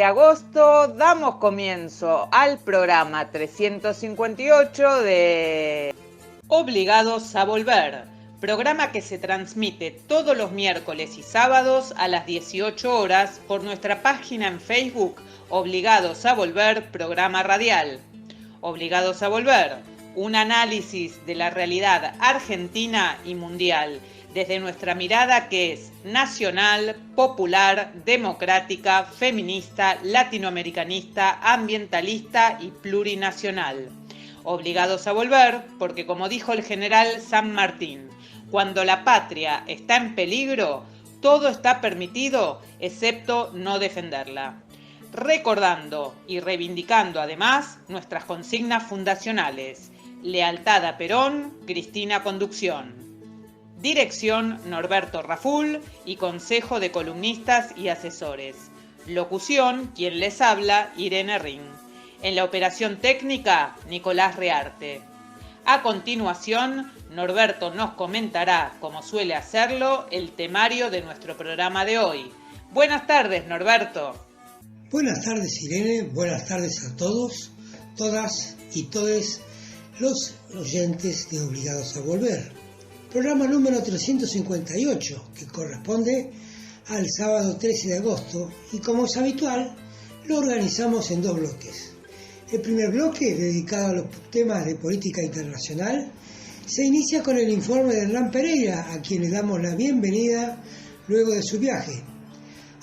de agosto damos comienzo al programa 358 de Obligados a Volver, programa que se transmite todos los miércoles y sábados a las 18 horas por nuestra página en Facebook Obligados a Volver, programa radial. Obligados a Volver, un análisis de la realidad argentina y mundial, desde nuestra mirada que es nacional, popular, democrática, feminista, latinoamericanista, ambientalista y plurinacional. Obligados a volver porque, como dijo el general San Martín, cuando la patria está en peligro, todo está permitido excepto no defenderla. Recordando y reivindicando además nuestras consignas fundacionales: lealtad a Perón, Cristina Conducción. Dirección Norberto Raful y Consejo de Columnistas y Asesores. Locución, quien les habla, Irene Ring. En la operación técnica, Nicolás Rearte. A continuación, Norberto nos comentará, como suele hacerlo, el temario de nuestro programa de hoy. Buenas tardes, Norberto. Buenas tardes, Irene. Buenas tardes a todos, todas y todes los oyentes de Obligados a Volver. Programa número 358, que corresponde al sábado 13 de agosto, y como es habitual, lo organizamos en dos bloques. El primer bloque, dedicado a los temas de política internacional, se inicia con el informe de Hernán Pereira, a quien le damos la bienvenida luego de su viaje.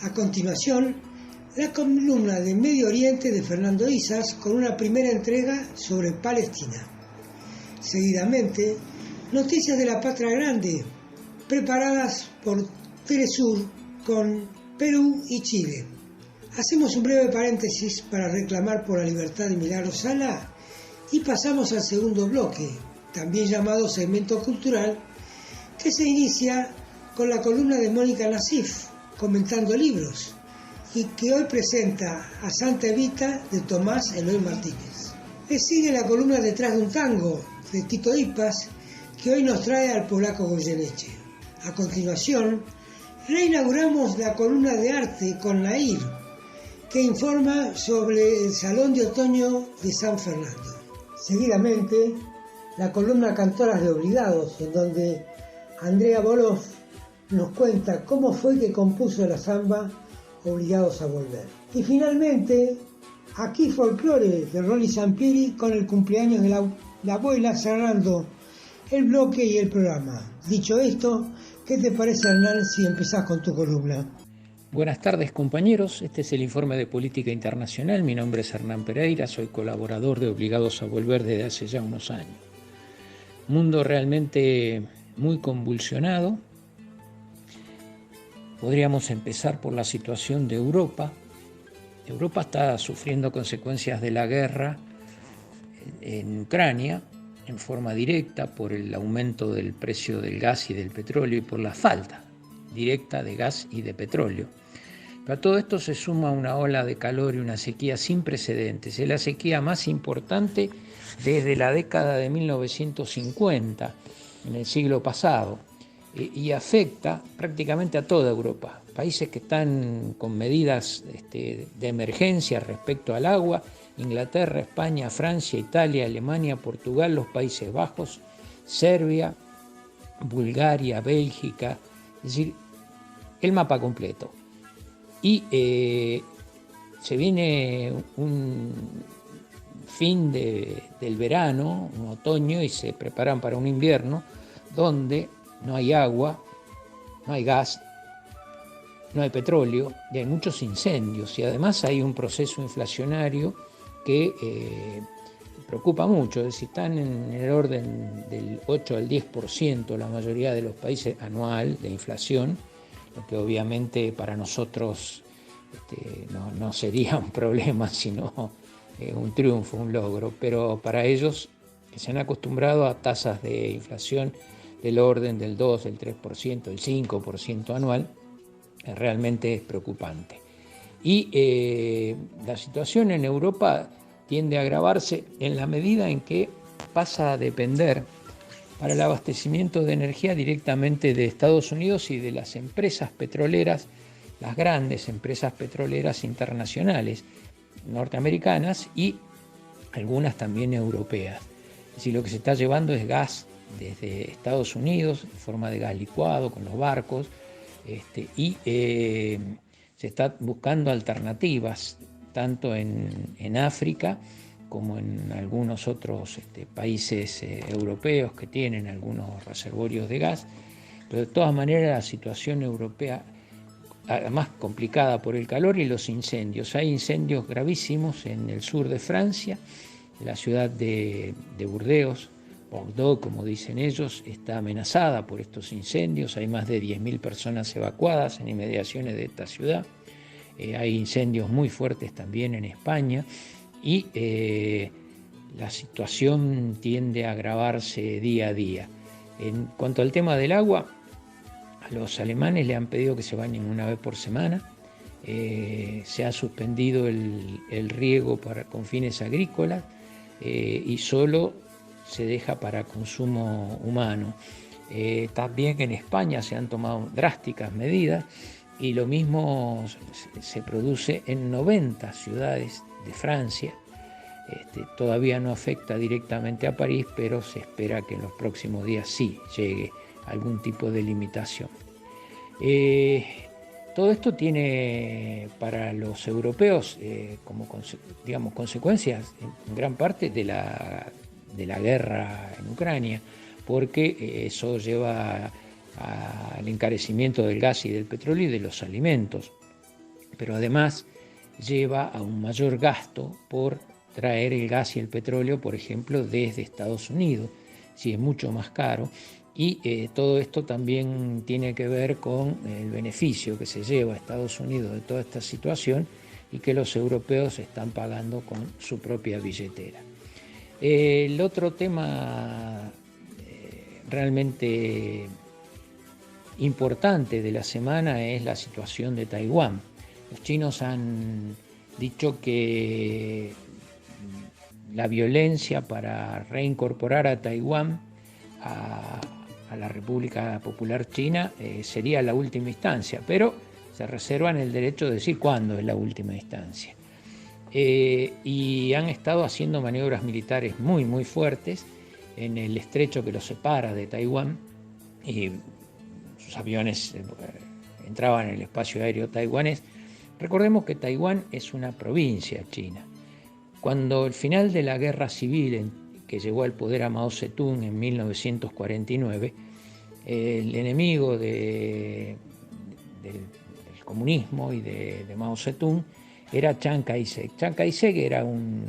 A continuación, la columna de Medio Oriente de Fernando Izas, con una primera entrega sobre Palestina. Seguidamente, noticias de la Patria Grande, preparadas por Telesur con Perú y Chile. Hacemos un breve paréntesis para reclamar por la libertad de Milagro Sala y pasamos al segundo bloque, también llamado segmento cultural, que se inicia con la columna de Mónica Nassif, comentando libros, y que hoy presenta a Santa Evita de Tomás Eloy Martínez. Le sigue la columna Detrás de un tango de Tito Ipas, que hoy nos trae al polaco Goyeneche. A continuación, reinauguramos la columna de arte con Nair, que informa sobre el Salón de Otoño de San Fernando. Seguidamente, la columna Cantoras de Obligados, en donde Andrea Bolov nos cuenta cómo fue que compuso la samba Obligados a Volver. Y finalmente, aquí folclore de Rolly Sampieri con el cumpleaños de la abuela, cerrando el bloque y el programa. Dicho esto, ¿qué te parece, Hernán, si empezás con tu columna? Buenas tardes, compañeros. Este es el informe de política internacional. Mi nombre es Hernán Pereira, soy colaborador de Obligados a Volver desde hace ya unos años. Mundo realmente muy convulsionado. Podríamos empezar por la situación de Europa. Europa está sufriendo consecuencias de la guerra en Ucrania, en forma directa por el aumento del precio del gas y del petróleo y por la falta directa de gas y de petróleo. Pero a todo esto se suma una ola de calor y una sequía sin precedentes. Es la sequía más importante desde la década de 1950, en el siglo pasado, y afecta prácticamente a toda Europa. Países que están con medidas de emergencia respecto al agua: Inglaterra, España, Francia, Italia, Alemania, Portugal, los Países Bajos, Serbia, Bulgaria, Bélgica, es decir, el mapa completo. Y se viene un fin del verano, un otoño, y se preparan para un invierno donde no hay agua, no hay gas, no hay petróleo y hay muchos incendios, y además hay un proceso inflacionario que preocupa mucho. Es decir, están en el orden del 8 al 10% la mayoría de los países anual de inflación, lo que obviamente para nosotros no sería un problema, sino un triunfo, un logro, pero para ellos, que se han acostumbrado a tasas de inflación del orden del 2, del 3%, del 5% anual, realmente es preocupante. Y la situación en Europa tiende a agravarse en la medida en que pasa a depender para el abastecimiento de energía directamente de Estados Unidos y de las empresas petroleras las grandes empresas petroleras internacionales norteamericanas y algunas también europeas. Es decir, lo que se está llevando es gas desde Estados Unidos, en forma de gas licuado, con los barcos, y se está buscando alternativas, tanto en África como en algunos otros países europeos que tienen algunos reservorios de gas. Pero de todas maneras la situación europea, además complicada por el calor y los incendios. Hay incendios gravísimos en el sur de Francia, la ciudad de Burdeos, Bordeaux, como dicen ellos, está amenazada por estos incendios. Hay más de 10.000 personas evacuadas en inmediaciones de esta ciudad. Hay incendios muy fuertes también en España y la situación tiende a agravarse día a día. En cuanto al tema del agua, a los alemanes le han pedido que se bañen una vez por semana. Se ha suspendido el riego con fines agrícolas y solo se deja para consumo humano. También en España se han tomado drásticas medidas y lo mismo se produce en 90 ciudades de Francia. Todavía no afecta directamente a París, pero se espera que en los próximos días sí llegue algún tipo de limitación. Todo esto tiene para los europeos como consecuencias en gran parte de la guerra en Ucrania, porque eso lleva al encarecimiento del gas y del petróleo y de los alimentos, pero además lleva a un mayor gasto por traer el gas y el petróleo, por ejemplo, desde Estados Unidos, sí, es mucho más caro. Y todo esto también tiene que ver con el beneficio que se lleva a Estados Unidos de toda esta situación y que los europeos están pagando con su propia billetera. El otro tema realmente importante de la semana es la situación de Taiwán. Los chinos han dicho que la violencia para reincorporar a Taiwán a la República Popular China sería la última instancia, pero se reservan el derecho de decir cuándo es la última instancia. Y han estado haciendo maniobras militares muy, muy fuertes en el estrecho que los separa de Taiwán, y sus aviones entraban en el espacio aéreo taiwanés. Recordemos que Taiwán es una provincia china. Cuando al final de la guerra civil que llegó al poder a Mao Zedong en 1949, el enemigo del comunismo y de Mao Zedong era Chiang Kai-shek. Chiang Kai-shek era un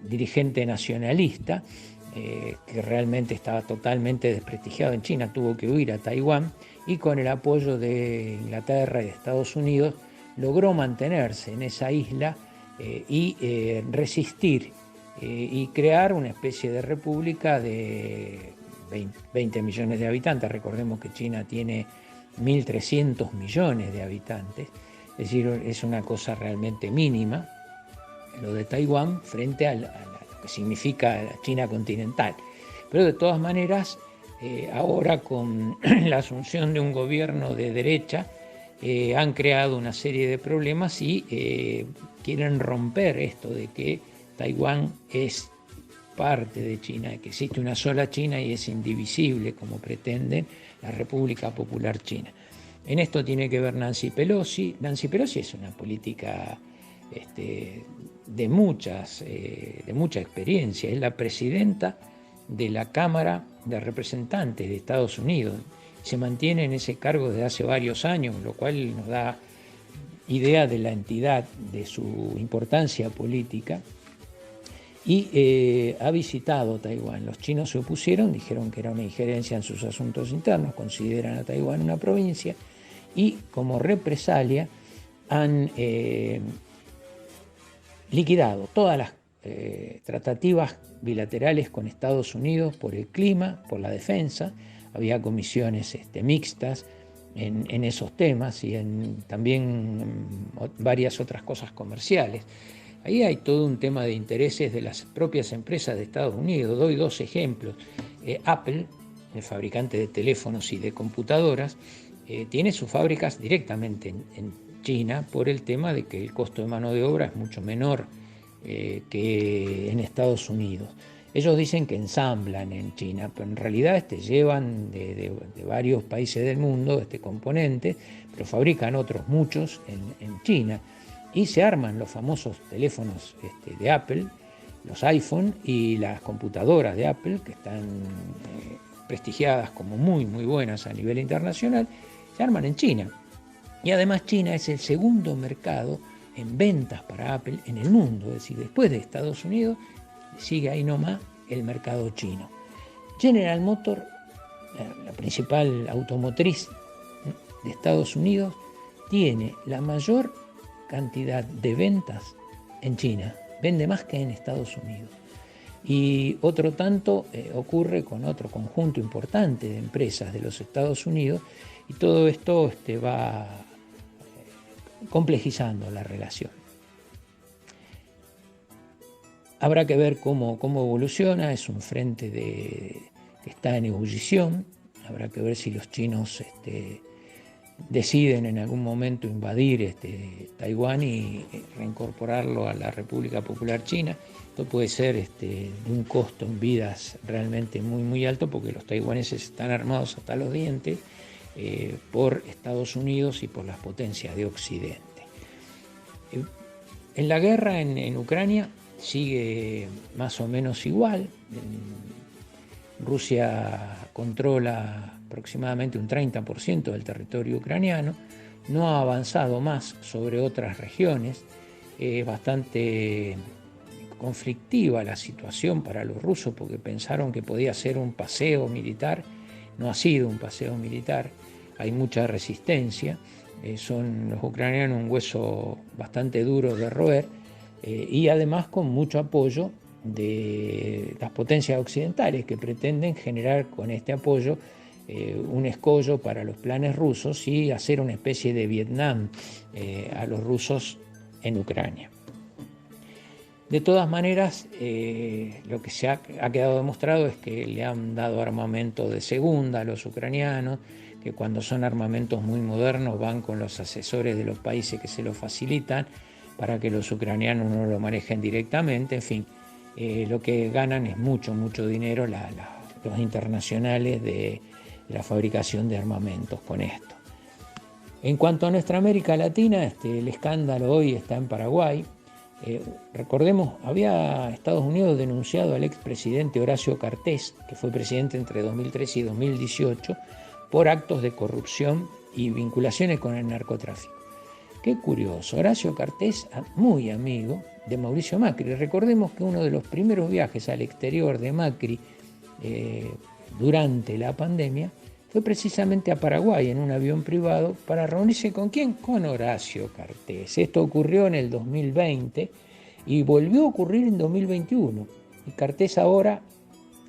dirigente nacionalista que realmente estaba totalmente desprestigiado en China, tuvo que huir a Taiwán y con el apoyo de Inglaterra y de Estados Unidos logró mantenerse en esa isla y resistir y crear una especie de república de 20 millones de habitantes. Recordemos que China tiene 1.300 millones de habitantes, es decir, es una cosa realmente mínima lo de Taiwán frente a lo que significa la China continental. Pero de todas maneras, ahora con la asunción de un gobierno de derecha, han creado una serie de problemas y quieren romper esto de que Taiwán es parte de China, que existe una sola China y es indivisible, como pretenden la República Popular China. En esto tiene que ver Nancy Pelosi. Nancy Pelosi es una política de mucha experiencia, es la presidenta de la Cámara de Representantes de Estados Unidos. Se mantiene en ese cargo desde hace varios años, lo cual nos da idea de la entidad, de su importancia política. Y ha visitado Taiwán. Los chinos se opusieron, dijeron que era una injerencia en sus asuntos internos, consideran a Taiwán una provincia y como represalia han liquidado todas las tratativas bilaterales con Estados Unidos por el clima, por la defensa. Había comisiones mixtas en esos temas y también varias otras cosas comerciales. Ahí hay todo un tema de intereses de las propias empresas de Estados Unidos. Doy dos ejemplos. Apple, el fabricante de teléfonos y de computadoras, tiene sus fábricas directamente en China por el tema de que el costo de mano de obra es mucho menor que en Estados Unidos. Ellos dicen que ensamblan en China, pero en realidad llevan de varios países del mundo este componente, pero fabrican otros muchos en China y se arman los famosos teléfonos de Apple, los iPhone y las computadoras de Apple, que están prestigiadas como muy buenas a nivel internacional, se arman en China. Y además China es el segundo mercado en ventas para Apple en el mundo, es decir, después de Estados Unidos, sigue ahí nomás el mercado chino. General Motors, la principal automotriz de Estados Unidos, tiene la mayor cantidad de ventas en China, vende más que en Estados Unidos. Y otro tanto ocurre con otro conjunto importante de empresas de los Estados Unidos, y todo esto va complejizando la relación. Habrá que ver cómo evoluciona, es un frente que está en ebullición, habrá que ver si los chinos deciden en algún momento invadir Taiwán y reincorporarlo a la República Popular China. Esto puede ser de un costo en vidas realmente muy alto, porque los taiwaneses están armados hasta los dientes por Estados Unidos y por las potencias de Occidente. En la guerra en Ucrania sigue más o menos igual. Rusia controla aproximadamente un 30% del territorio ucraniano, no ha avanzado más sobre otras regiones, es bastante conflictiva la situación para los rusos porque pensaron que podía ser un paseo militar, no ha sido un paseo militar, hay mucha resistencia, son los ucranianos un hueso bastante duro de roer y además con mucho apoyo de las potencias occidentales que pretenden generar con este apoyo un escollo para los planes rusos y hacer una especie de Vietnam a los rusos en Ucrania. De todas maneras, lo que se ha quedado demostrado es que le han dado armamento de segunda a los ucranianos, que cuando son armamentos muy modernos van con los asesores de los países que se lo facilitan para que los ucranianos no lo manejen directamente, en fin. Lo que ganan es mucho dinero los internacionales de la fabricación de armamentos con esto. En cuanto a nuestra América Latina, el escándalo hoy está en Paraguay. Recordemos, había Estados Unidos denunciado al expresidente Horacio Cartés, que fue presidente entre 2013 y 2018, por actos de corrupción y vinculaciones con el narcotráfico. Qué curioso, Horacio Cartés, muy amigo de Mauricio Macri. Recordemos que uno de los primeros viajes al exterior de Macri durante la pandemia fue precisamente a Paraguay en un avión privado para reunirse ¿con quién? Con Horacio Cartés. Esto ocurrió en el 2020 y volvió a ocurrir en 2021. Y Cartés ahora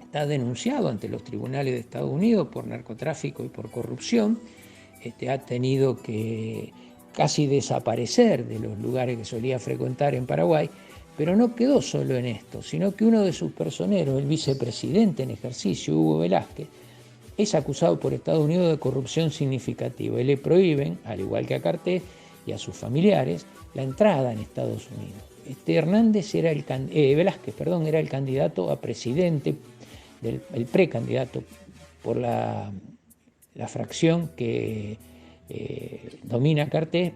está denunciado ante los tribunales de Estados Unidos por narcotráfico y por corrupción. Ha tenido que casi desaparecer de los lugares que solía frecuentar en Paraguay, pero no quedó solo en esto, sino que uno de sus personeros, el vicepresidente en ejercicio, Hugo Velázquez, es acusado por Estados Unidos de corrupción significativa y le prohíben, al igual que a Cartés y a sus familiares, la entrada en Estados Unidos. Velázquez era el candidato a presidente, el precandidato por la fracción que domina Cartés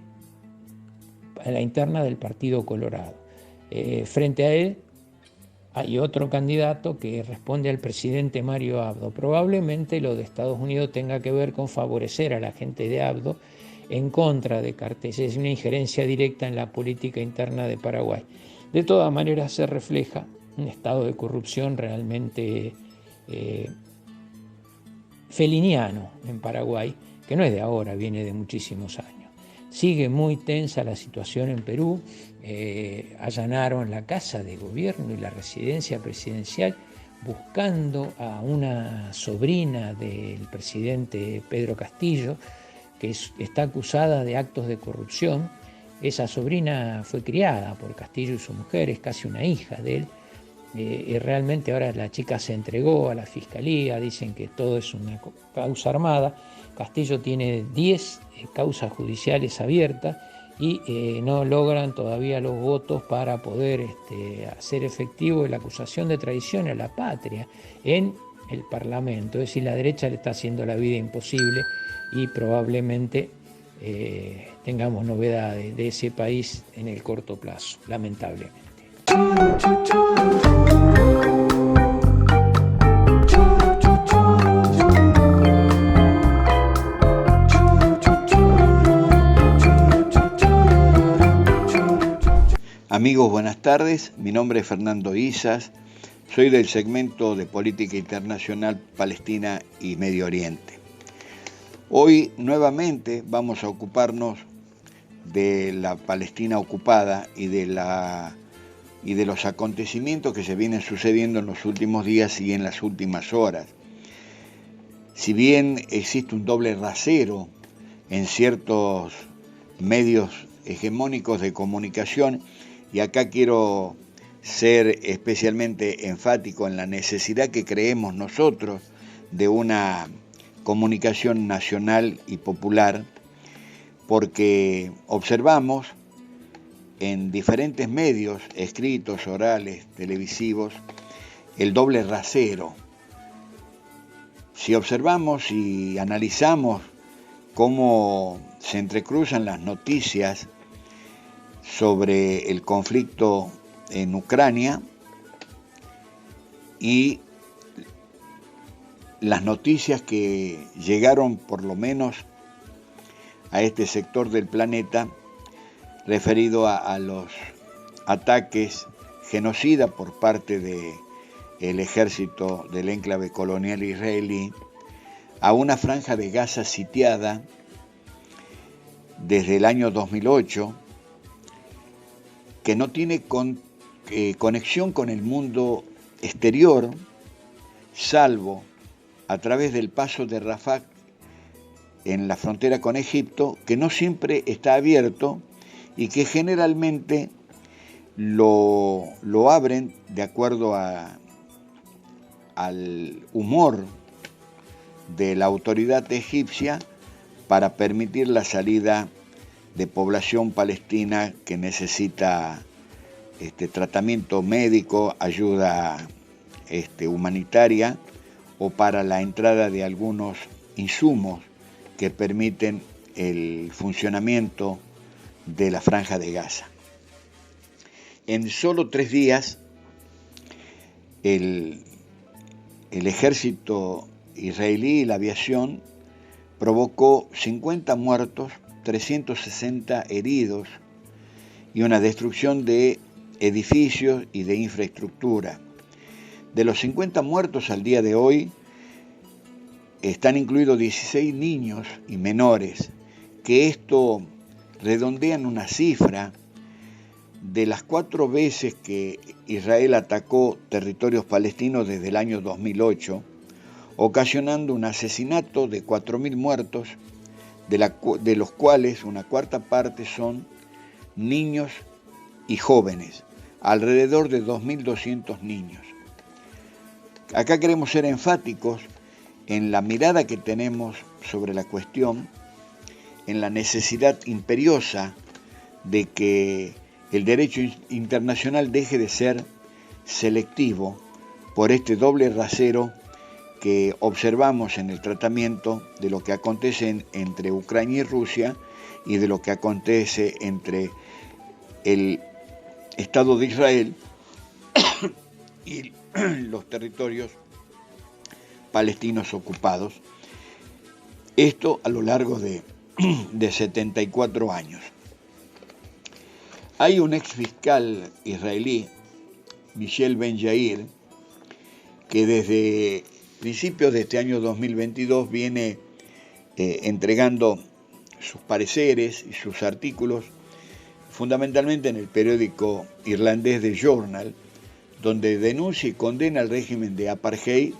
a la interna del Partido Colorado. Frente a él hay otro candidato que responde al presidente Mario Abdo. Probablemente lo de Estados Unidos tenga que ver con favorecer a la gente de Abdo en contra de Cartés. Es una injerencia directa en la política interna de Paraguay. De todas maneras se refleja un estado de corrupción realmente feliniano en Paraguay, que no es de ahora, viene de muchísimos años. Sigue muy tensa la situación en Perú. Allanaron la casa de gobierno y la residencia presidencial buscando a una sobrina del presidente Pedro Castillo, que está acusada de actos de corrupción. Esa sobrina fue criada por Castillo y su mujer, es casi una hija de él, y realmente ahora la chica se entregó a la fiscalía, dicen que todo es una causa armada. Castillo tiene 10 causas judiciales abiertas y no logran todavía los votos para poder hacer efectivo la acusación de traición a la patria en el Parlamento. Es decir, la derecha le está haciendo la vida imposible y probablemente tengamos novedades de ese país en el corto plazo, lamentablemente. Amigos, buenas tardes. Mi nombre es Fernando Isas. Soy del segmento de Política Internacional, Palestina y Medio Oriente. Hoy nuevamente vamos a ocuparnos de la Palestina ocupada y de los acontecimientos que se vienen sucediendo en los últimos días y en las últimas horas. Si bien existe un doble rasero en ciertos medios hegemónicos de comunicación, y acá quiero ser especialmente enfático en la necesidad que creemos nosotros de una comunicación nacional y popular, porque observamos en diferentes medios, escritos, orales, televisivos, el doble rasero. Si observamos y analizamos cómo se entrecruzan las noticias sobre el conflicto en Ucrania y las noticias que llegaron por lo menos a este sector del planeta referido a los ataques genocidas por parte del ejército del enclave colonial israelí a una franja de Gaza sitiada desde el año 2008, que no tiene conexión con el mundo exterior, salvo a través del paso de Rafah en la frontera con Egipto, que no siempre está abierto y que generalmente lo abren de acuerdo al humor de la autoridad egipcia para permitir la salida de población palestina que necesita tratamiento médico, ayuda humanitaria o para la entrada de algunos insumos que permiten el funcionamiento de la franja de Gaza. En solo 3 días, el ejército israelí y la aviación provocó 50 muertos, 360 heridos y una destrucción de edificios y de infraestructura. De los 50 muertos al día de hoy, están incluidos 16 niños y menores, que esto redondean una cifra de las 4 veces que Israel atacó territorios palestinos desde el año 2008, ocasionando un asesinato de 4.000 muertos, de los cuales una cuarta parte son niños y jóvenes, alrededor de 2.200 niños. Acá queremos ser enfáticos en la mirada que tenemos sobre la cuestión, en la necesidad imperiosa de que el derecho internacional deje de ser selectivo por este doble rasero que observamos en el tratamiento de lo que acontece entre Ucrania y Rusia y de lo que acontece entre el Estado de Israel y los territorios palestinos ocupados. Esto a lo largo de 74 años. Hay un ex fiscal israelí, Michel Ben-Yair, que desde principios de este año 2022 viene entregando sus pareceres y sus artículos, fundamentalmente en el periódico irlandés The Journal, donde denuncia y condena el régimen de apartheid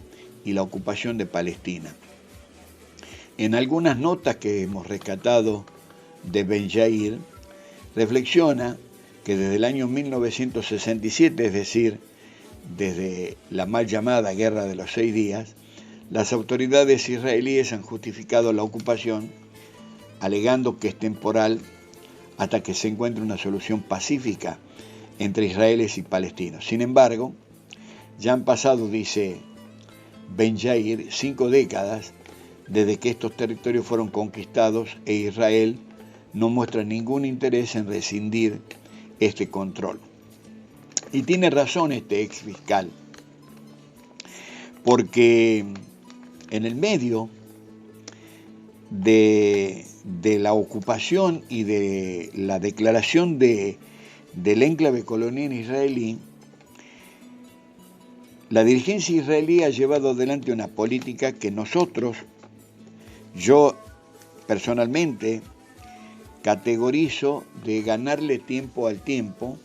y la ocupación de Palestina. En algunas notas que hemos rescatado de Ben-Yair, reflexiona que desde el año 1967, es decir, desde la mal llamada Guerra de los 6 días, las autoridades israelíes han justificado la ocupación alegando que es temporal hasta que se encuentre una solución pacífica entre israelíes y palestinos. Sin embargo, ya han pasado, dice Ben Yair, 5 décadas desde que estos territorios fueron conquistados e Israel no muestra ningún interés en rescindir este control. Y tiene razón este ex fiscal, porque en el medio de la ocupación y de la declaración del enclave colonial israelí, la dirigencia israelí ha llevado adelante una política que yo personalmente, categorizo de ganarle tiempo al tiempo,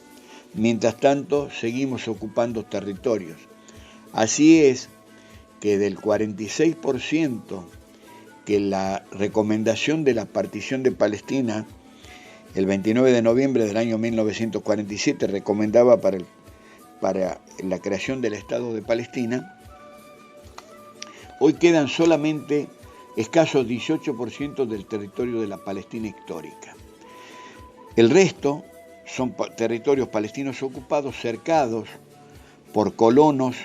mientras tanto seguimos ocupando territorios. Así es que del 46% que la recomendación de la partición de Palestina el 29 de noviembre del año 1947 recomendaba para la creación del Estado de Palestina, hoy quedan solamente escasos 18% del territorio de la Palestina histórica. El resto son territorios palestinos ocupados, cercados por colonos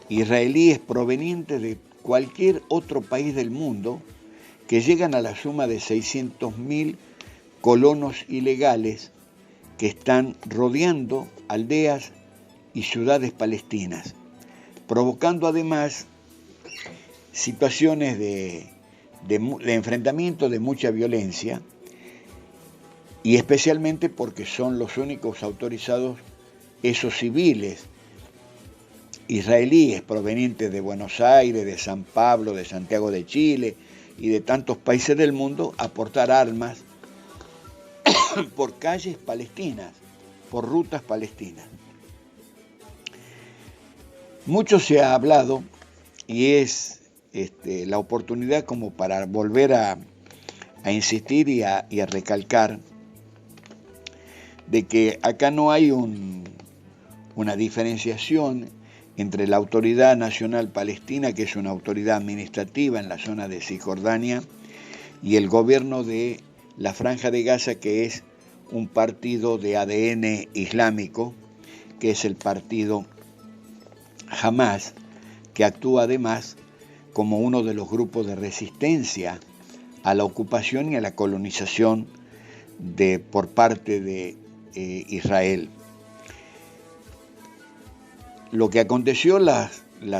israelíes provenientes de cualquier otro país del mundo, que llegan a la suma de 600.000 colonos ilegales que están rodeando aldeas y ciudades palestinas, provocando además situaciones de enfrentamiento, de mucha violencia, y especialmente porque son los únicos autorizados esos civiles israelíes provenientes de Buenos Aires, de San Pablo, de Santiago de Chile y de tantos países del mundo a portar armas por calles palestinas, por rutas palestinas. Mucho se ha hablado y es la oportunidad como para volver a insistir y a recalcar de que acá no hay una diferenciación entre la Autoridad Nacional Palestina, que es una autoridad administrativa en la zona de Cisjordania, y el gobierno de la Franja de Gaza, que es un partido de ADN islámico, que es el partido Hamas, que actúa además como uno de los grupos de resistencia a la ocupación y a la colonización por parte de Israel. Lo que aconteció la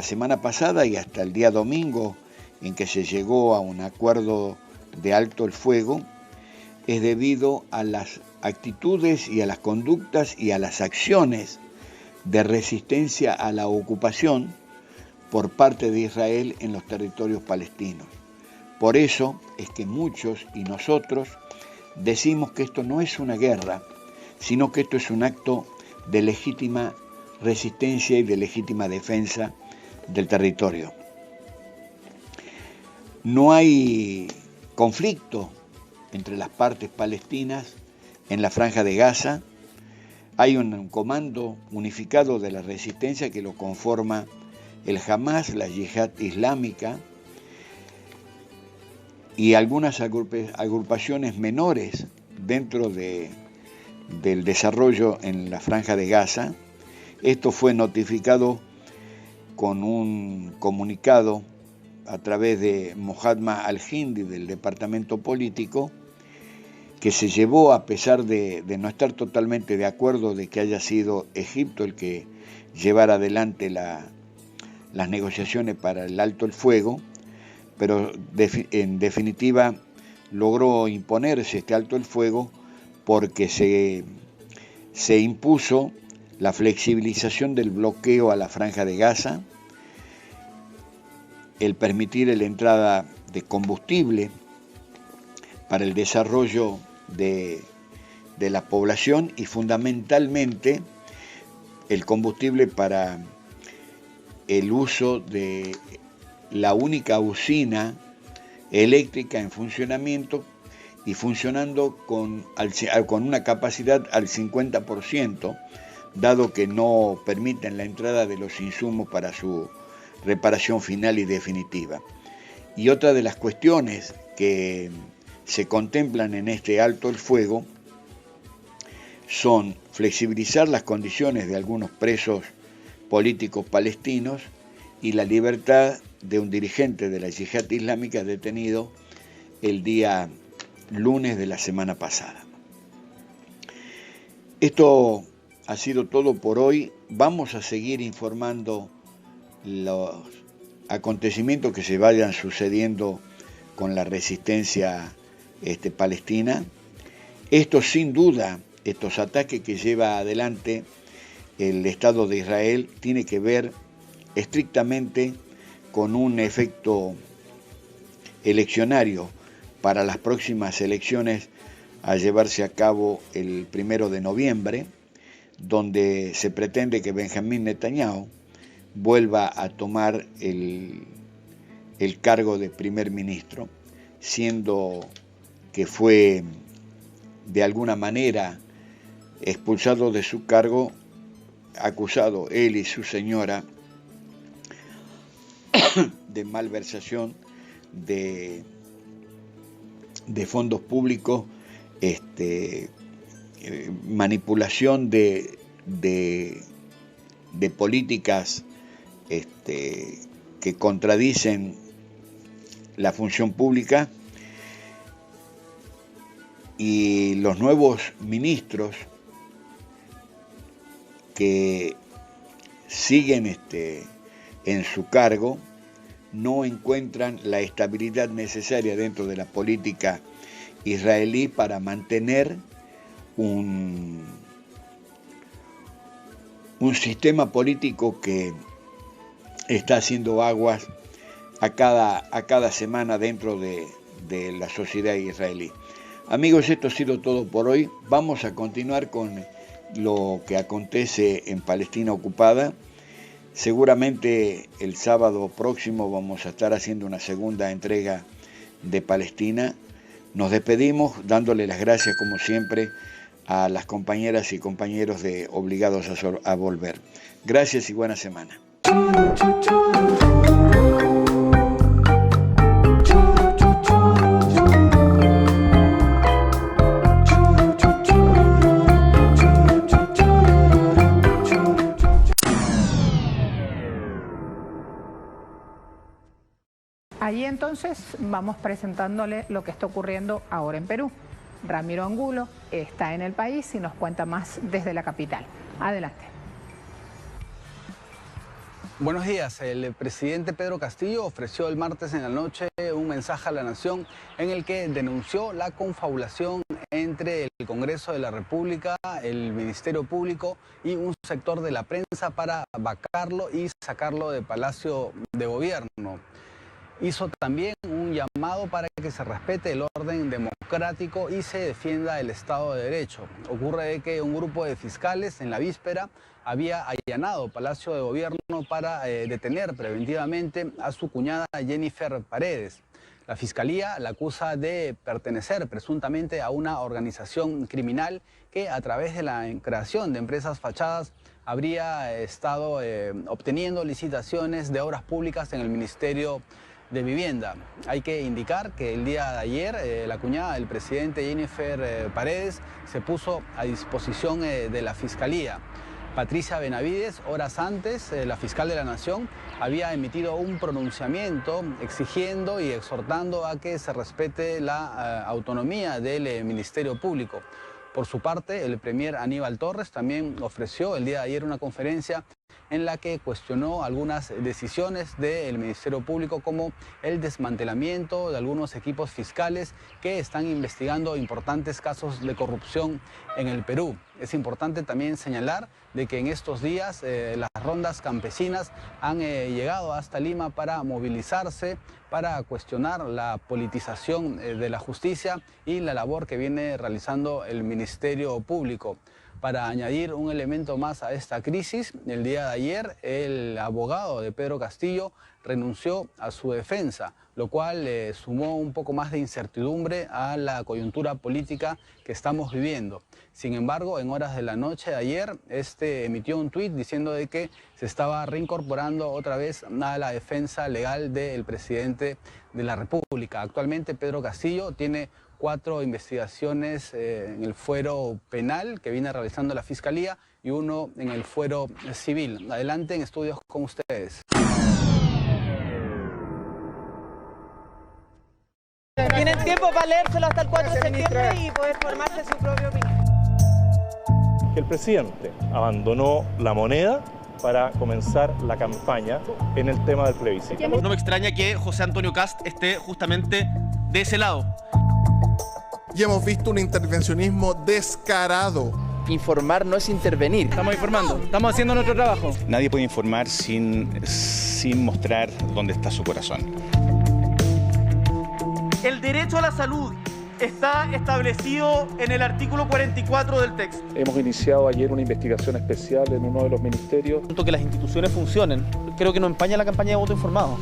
semana pasada y hasta el día domingo, en que se llegó a un acuerdo de alto el fuego, es debido a las actitudes y a las conductas y a las acciones de resistencia a la ocupación por parte de Israel en los territorios palestinos. Por eso es que muchos y nosotros decimos que esto no es una guerra, sino que esto es un acto de legítima resistencia y de legítima defensa del territorio. No hay conflicto entre las partes palestinas en la Franja de Gaza. Hay un comando unificado de la resistencia que lo conforma el Hamas, la Yihad Islámica y algunas agrupaciones menores dentro del desarrollo en la Franja de Gaza. Esto fue notificado con un comunicado a través de Mohammad al-Hindi del Departamento Político, que se llevó, a pesar de no estar totalmente de acuerdo de que haya sido Egipto el que llevara adelante las negociaciones para el alto el fuego, pero en definitiva logró imponerse este alto el fuego porque se impuso la flexibilización del bloqueo a la Franja de Gaza, el permitir la entrada de combustible para el desarrollo de la población y fundamentalmente el combustible para el uso de la única usina eléctrica en funcionamiento y funcionando con una capacidad al 50% dado que no permiten la entrada de los insumos para su reparación final y definitiva. Y otra de las cuestiones que se contemplan en este alto el fuego son flexibilizar las condiciones de algunos presos políticos palestinos y la libertad de un dirigente de la Yihad Islámica detenido el día lunes de la semana pasada. Esto ha sido todo por hoy. Vamos a seguir informando los acontecimientos que se vayan sucediendo con la resistencia palestina. Esto sin duda, estos ataques que lleva adelante el Estado de Israel tiene que ver estrictamente con un efecto eleccionario para las próximas elecciones a llevarse a cabo el 1 de noviembre, donde se pretende que Benjamín Netanyahu vuelva a tomar el cargo de primer ministro, siendo que fue de alguna manera expulsado de su cargo, acusado él y su señora de malversación de fondos públicos, manipulación de políticas que contradicen la función pública, y los nuevos ministros que siguen en su cargo no encuentran la estabilidad necesaria dentro de la política israelí para mantener un sistema político que está haciendo aguas a cada semana dentro de la sociedad israelí. Amigos, esto ha sido todo por hoy. Vamos a continuar con lo que acontece en Palestina ocupada. Seguramente el sábado próximo vamos a estar haciendo una segunda entrega de Palestina. Nos despedimos dándole las gracias, como siempre, a las compañeras y compañeros de Obligados a Volver. Gracias y buena semana. Allí entonces vamos presentándole lo que está ocurriendo ahora en Perú. Ramiro Angulo está en el país y nos cuenta más desde la capital. Adelante. Buenos días. El presidente Pedro Castillo ofreció el martes en la noche un mensaje a la nación en el que denunció la confabulación entre el Congreso de la República, el Ministerio Público y un sector de la prensa para vacarlo y sacarlo de Palacio de Gobierno. Hizo también un llamado para que se respete el orden democrático y se defienda el Estado de Derecho. Ocurre que un grupo de fiscales en la víspera había allanado Palacio de Gobierno para detener preventivamente a su cuñada Jennifer Paredes. La Fiscalía la acusa de pertenecer presuntamente a una organización criminal que a través de la creación de empresas fachadas habría estado obteniendo licitaciones de obras públicas en el Ministerio de Vivienda. Hay que indicar que el día de ayer la cuñada del presidente Jennifer Paredes se puso a disposición de la Fiscalía. Patricia Benavides, horas antes, la fiscal de la Nación, había emitido un pronunciamiento exigiendo y exhortando a que se respete la autonomía del Ministerio Público. Por su parte, el premier Aníbal Torres también ofreció el día de ayer una conferencia en la que cuestionó algunas decisiones del Ministerio Público, como el desmantelamiento de algunos equipos fiscales que están investigando importantes casos de corrupción en el Perú. Es importante también señalar de que en estos días las rondas campesinas han llegado hasta Lima para movilizarse, para cuestionar la politización de la justicia y la labor que viene realizando el Ministerio Público. Para añadir un elemento más a esta crisis, el día de ayer el abogado de Pedro Castillo renunció a su defensa, lo cual sumó un poco más de incertidumbre a la coyuntura política que estamos viviendo. Sin embargo, en horas de la noche de ayer, emitió un tuit diciendo de que se estaba reincorporando otra vez a la defensa legal del presidente de la República. Actualmente Pedro Castillo tiene 4 investigaciones en el fuero penal que viene realizando la Fiscalía y 1 en el fuero civil. Adelante en estudios con ustedes. Tienen tiempo para leérselo hasta el 4 de septiembre y poder formarse su propia opinión. El presidente abandonó la moneda para comenzar la campaña en el tema del plebiscito. No me extraña que José Antonio Kast esté justamente de ese lado. Y hemos visto un intervencionismo descarado. Informar no es intervenir. Estamos informando, estamos haciendo nuestro trabajo. Nadie puede informar sin mostrar dónde está su corazón. El derecho a la salud está establecido en el artículo 44 del texto. Hemos iniciado ayer una investigación especial en uno de los ministerios. Que las instituciones funcionen, creo que no empaña la campaña de voto informado.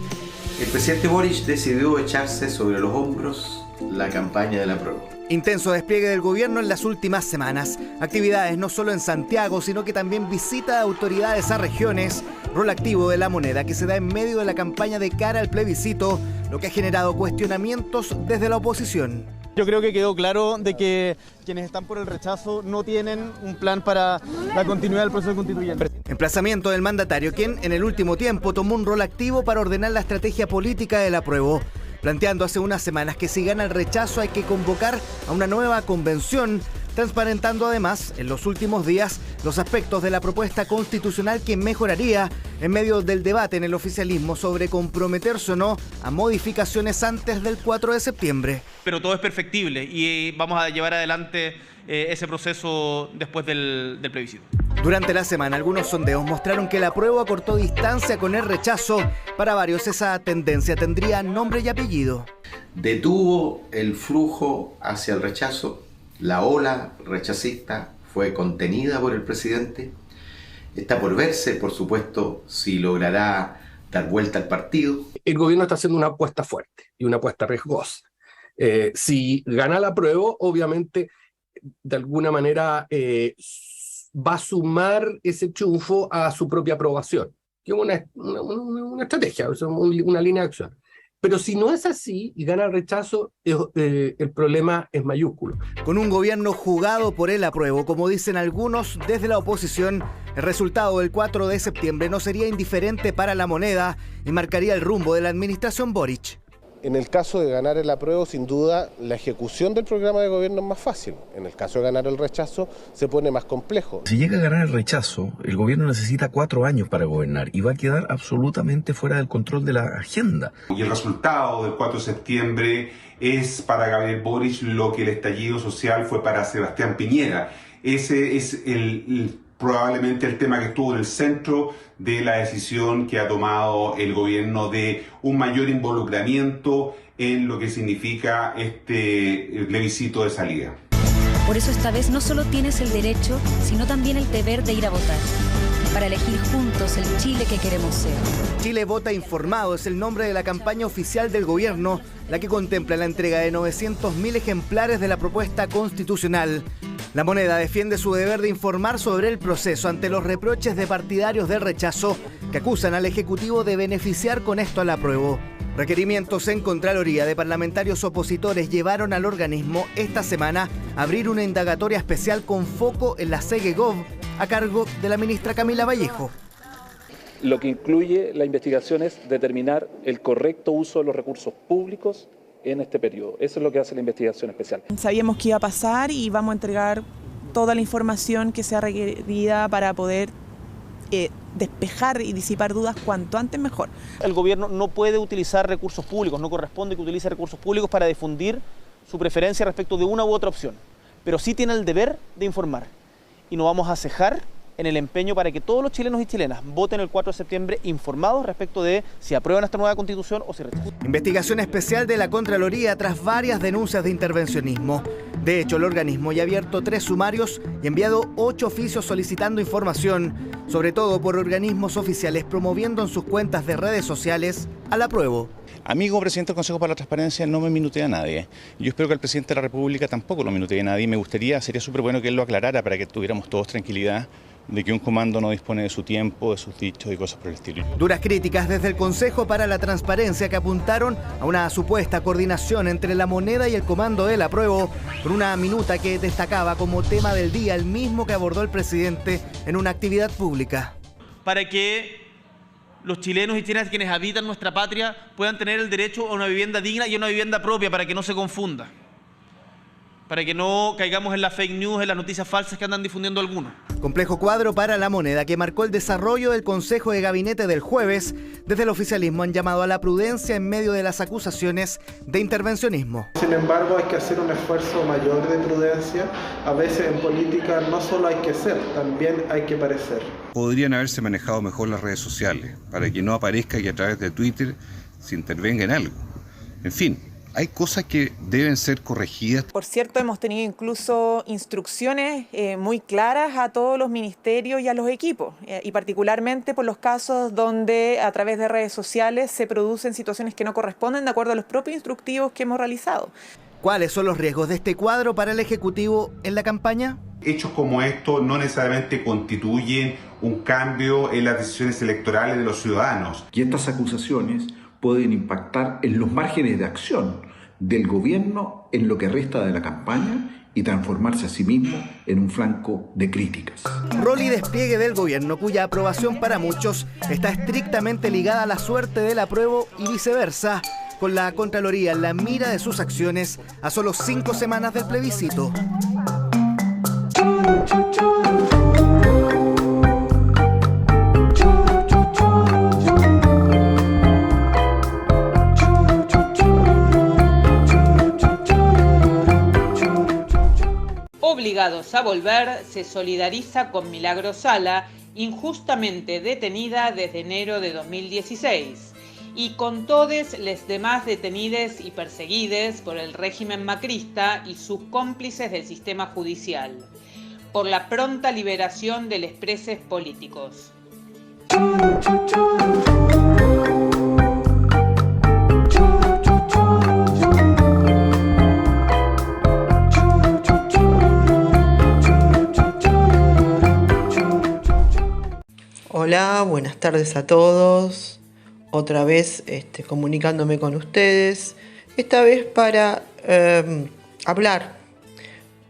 El presidente Boric decidió echarse sobre los hombros la campaña de la prueba. Intenso despliegue del gobierno en las últimas semanas. Actividades no solo en Santiago, sino que también visita de autoridades a regiones. Rol activo de la moneda que se da en medio de la campaña de cara al plebiscito, lo que ha generado cuestionamientos desde la oposición. Yo creo que quedó claro de que quienes están por el rechazo no tienen un plan para la continuidad del proceso constituyente. Emplazamiento del mandatario, quien en el último tiempo tomó un rol activo para ordenar la estrategia política del apruebo, planteando hace unas semanas que si gana el rechazo hay que convocar a una nueva convención, transparentando además en los últimos días los aspectos de la propuesta constitucional que mejoraría en medio del debate en el oficialismo sobre comprometerse o no a modificaciones antes del 4 de septiembre. Pero todo es perfectible y vamos a llevar adelante ese proceso después del plebiscito. Durante la semana, algunos sondeos mostraron que el apruebo acortó distancia con el rechazo. Para varios, esa tendencia tendría nombre y apellido. Detuvo el flujo hacia el rechazo. La ola rechacista fue contenida por el presidente. Está por verse, por supuesto, si logrará dar vuelta al partido. El gobierno está haciendo una apuesta fuerte y una apuesta riesgosa. Si gana el apruebo, obviamente, de alguna manera va a sumar ese triunfo a su propia aprobación, que es una estrategia, una línea de acción. Pero si no es así y gana el rechazo, el problema es mayúsculo. Con un gobierno jugado por el apruebo, como dicen algunos desde la oposición, el resultado del 4 de septiembre no sería indiferente para la moneda y marcaría el rumbo de la administración Boric. En el caso de ganar el apruebo, sin duda, la ejecución del programa de gobierno es más fácil. En el caso de ganar el rechazo, se pone más complejo. Si llega a ganar el rechazo, el gobierno necesita 4 años para gobernar y va a quedar absolutamente fuera del control de la agenda. Y el resultado del 4 de septiembre es para Gabriel Boric lo que el estallido social fue para Sebastián Piñera. Ese es probablemente el tema que estuvo en el centro de la decisión que ha tomado el gobierno de un mayor involucramiento en lo que significa el plebiscito de salida. Por eso esta vez no solo tienes el derecho, sino también el deber de ir a votar, para elegir juntos el Chile que queremos ser. Chile Vota Informado es el nombre de la campaña oficial del gobierno, la que contempla la entrega de 900.000 ejemplares de la propuesta constitucional. La moneda defiende su deber de informar sobre el proceso ante los reproches de partidarios del rechazo que acusan al Ejecutivo de beneficiar con esto al apruebo. Requerimientos en Contraloría de parlamentarios opositores llevaron al organismo esta semana a abrir una indagatoria especial con foco en la CEGEGOV a cargo de la ministra Camila Vallejo. Lo que incluye la investigación es determinar el correcto uso de los recursos públicos en este periodo. Eso es lo que hace la investigación especial. Sabíamos que iba a pasar y vamos a entregar toda la información que sea requerida para poder despejar y disipar dudas cuanto antes mejor. El gobierno no puede utilizar recursos públicos, no corresponde que utilice recursos públicos para difundir su preferencia respecto de una u otra opción, pero sí tiene el deber de informar y no vamos a cejar en el empeño para que todos los chilenos y chilenas voten el 4 de septiembre informados respecto de si aprueban esta nueva constitución o si rechazan. Investigación especial de la Contraloría tras varias denuncias de intervencionismo. De hecho, el organismo ya ha abierto 3 sumarios y enviado 8 oficios solicitando información, sobre todo por organismos oficiales promoviendo en sus cuentas de redes sociales al apruebo. A mí como presidente del Consejo para la Transparencia no me minutea a nadie. Yo espero que el presidente de la República tampoco lo minutee a nadie. Sería súper bueno que él lo aclarara para que tuviéramos todos tranquilidad de que un comando no dispone de su tiempo, de sus dichos y cosas por el estilo. Duras críticas desde el Consejo para la Transparencia que apuntaron a una supuesta coordinación entre la Moneda y el comando del apruebo por una minuta que destacaba como tema del día el mismo que abordó el presidente en una actividad pública. Para que los chilenos y chilenas quienes habitan nuestra patria puedan tener el derecho a una vivienda digna y a una vivienda propia, para que no se confunda, para que no caigamos en las fake news, en las noticias falsas que andan difundiendo algunos. Complejo cuadro para la Moneda que marcó el desarrollo del Consejo de Gabinete del jueves. Desde el oficialismo han llamado a la prudencia en medio de las acusaciones de intervencionismo. Sin embargo, hay que hacer un esfuerzo mayor de prudencia. A veces en política no solo hay que ser, también hay que parecer. Podrían haberse manejado mejor las redes sociales para que no aparezca que a través de Twitter se intervenga en algo. En fin, hay cosas que deben ser corregidas. Por cierto, hemos tenido incluso instrucciones muy claras a todos los ministerios y a los equipos, y particularmente por los casos donde a través de redes sociales se producen situaciones que no corresponden de acuerdo a los propios instructivos que hemos realizado. ¿Cuáles son los riesgos de este cuadro para el Ejecutivo en la campaña? Hechos como estos no necesariamente constituyen un cambio en las decisiones electorales de los ciudadanos. Y estas acusaciones pueden impactar en los márgenes de acción del gobierno en lo que resta de la campaña y transformarse a sí mismo en un flanco de críticas. Rol y despliegue del gobierno, cuya aprobación para muchos está estrictamente ligada a la suerte del apruebo y viceversa, con la Contraloría en la mira de sus acciones a solo 5 semanas del plebiscito. Obligados a Volver se solidariza con Milagros Sala, injustamente detenida desde enero de 2016, y con todos los demás detenidos y perseguidos por el régimen macrista y sus cómplices del sistema judicial, por la pronta liberación de los presos políticos. Hola, buenas tardes a todos. Otra vez comunicándome con ustedes. Esta vez para hablar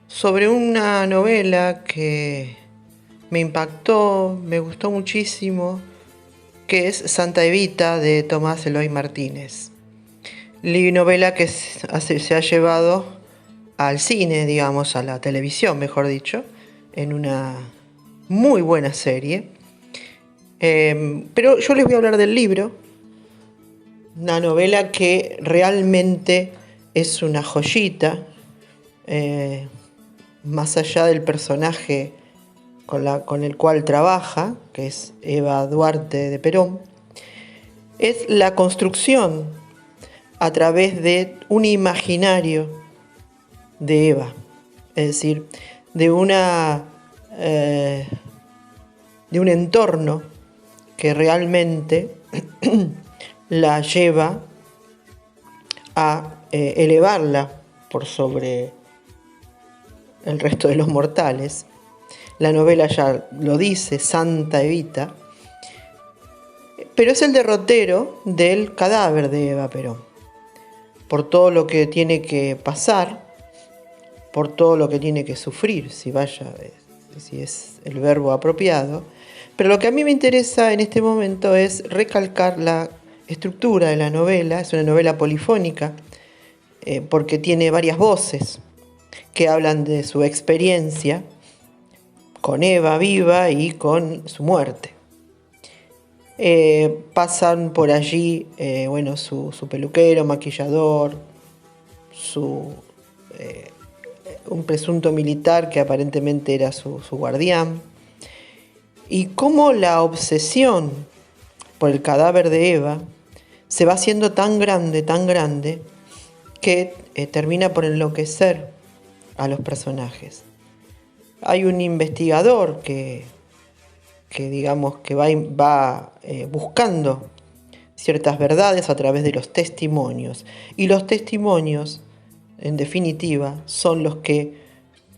sobre una novela que me impactó, me gustó muchísimo, que es Santa Evita de Tomás Eloy Martínez. Novela que se ha llevado al cine, digamos, a la televisión, mejor dicho, en una muy buena serie. Pero yo les voy a hablar del libro, una novela que realmente es una joyita, más allá del personaje con el cual trabaja, que es Eva Duarte de Perón, es la construcción a través de un imaginario de Eva, es decir, de un entorno que realmente la lleva a elevarla por sobre el resto de los mortales. La novela ya lo dice, Santa Evita, pero es el derrotero del cadáver de Eva Perón, por todo lo que tiene que pasar, por todo lo que tiene que sufrir, si es el verbo apropiado. Pero lo que a mí me interesa en este momento es recalcar la estructura de la novela. Es una novela polifónica porque tiene varias voces que hablan de su experiencia con Eva viva y con su muerte. Pasan por allí su peluquero, maquillador, un presunto militar que aparentemente era su guardián. Y cómo la obsesión por el cadáver de Eva se va haciendo tan grande, que termina por enloquecer a los personajes. Hay un investigador que digamos que va buscando ciertas verdades a través de los testimonios, y los testimonios, en definitiva, son los que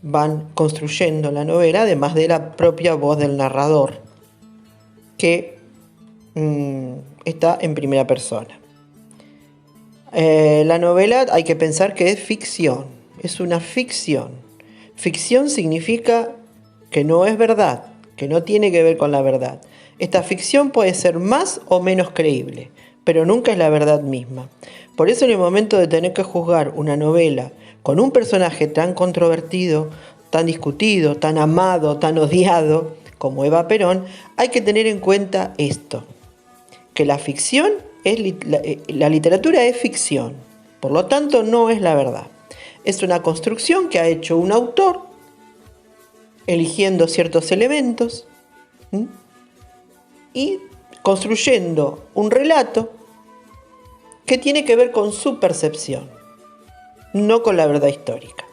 van construyendo la novela, además de la propia voz del narrador, que está en primera persona. La novela hay que pensar que es ficción, es una ficción. Ficción significa que no es verdad, que no tiene que ver con la verdad. Esta ficción puede ser más o menos creíble, pero nunca es la verdad misma. Por eso en el momento de tener que juzgar una novela con un personaje tan controvertido, tan discutido, tan amado, tan odiado como Eva Perón, hay que tener en cuenta esto, que la ficción la literatura es ficción, por lo tanto no es la verdad. Es una construcción que ha hecho un autor eligiendo ciertos elementos y construyendo un relato que tiene que ver con su percepción, no con la verdad histórica.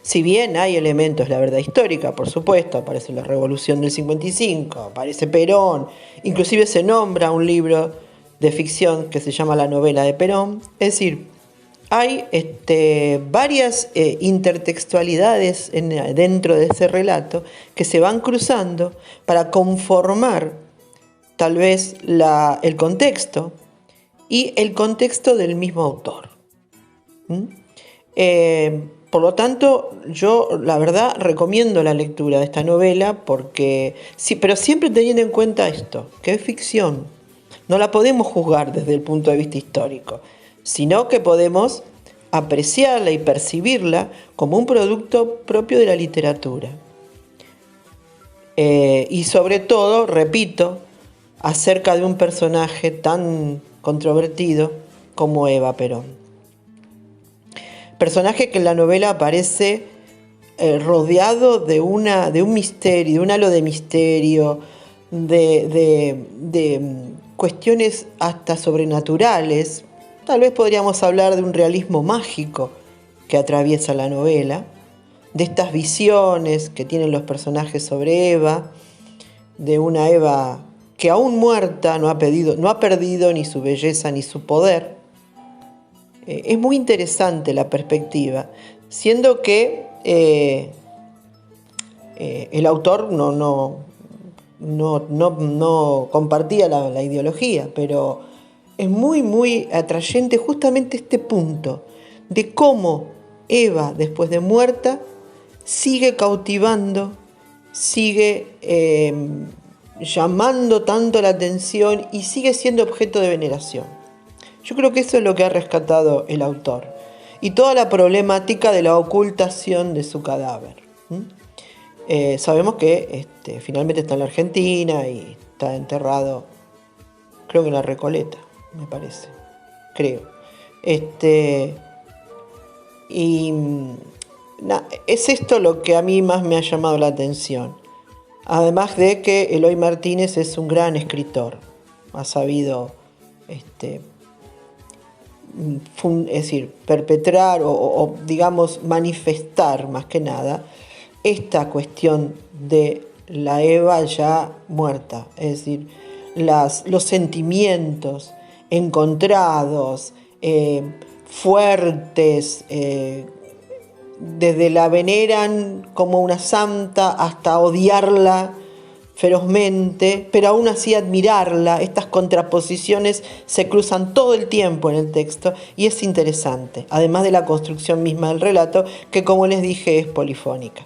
Si bien hay elementos de la verdad histórica, por supuesto, aparece la Revolución del 55, aparece Perón, inclusive se nombra un libro de ficción que se llama La novela de Perón. Es decir, hay varias intertextualidades dentro de ese relato que se van cruzando para conformar tal vez el contexto y el contexto del mismo autor. Por lo tanto, yo la verdad recomiendo la lectura de esta novela porque sí, pero siempre teniendo en cuenta esto, que es ficción. No la podemos juzgar desde el punto de vista histórico, sino que podemos apreciarla y percibirla como un producto propio de la literatura. Y sobre todo, repito, acerca de un personaje tan controvertido como Eva Perón. Personaje que en la novela aparece rodeado de un misterio, de un halo de misterio, de cuestiones hasta sobrenaturales. Tal vez podríamos hablar de un realismo mágico que atraviesa la novela, de estas visiones que tienen los personajes sobre Eva, de una Eva que aún muerta no ha perdido ni su belleza ni su poder. Es muy interesante la perspectiva, siendo que el autor no compartía la ideología, pero es muy, muy atrayente justamente este punto de cómo Eva, después de muerta, sigue cautivando, sigue llamando tanto la atención y sigue siendo objeto de veneración. Yo creo que eso es lo que ha rescatado el autor y toda la problemática de la ocultación de su cadáver. Sabemos que finalmente está en la Argentina y está enterrado, creo que en la Recoleta, me parece, creo. Es esto lo que a mí más me ha llamado la atención. Además de que Eloy Martínez es un gran escritor, ha sabido perpetrar o digamos manifestar más que nada esta cuestión de la Eva ya muerta, es decir, los sentimientos encontrados, fuertes, desde la veneran como una santa hasta odiarla ferozmente, pero aún así admirarla. Estas contraposiciones se cruzan todo el tiempo en el texto y es interesante, además de la construcción misma del relato, que como les dije es polifónica.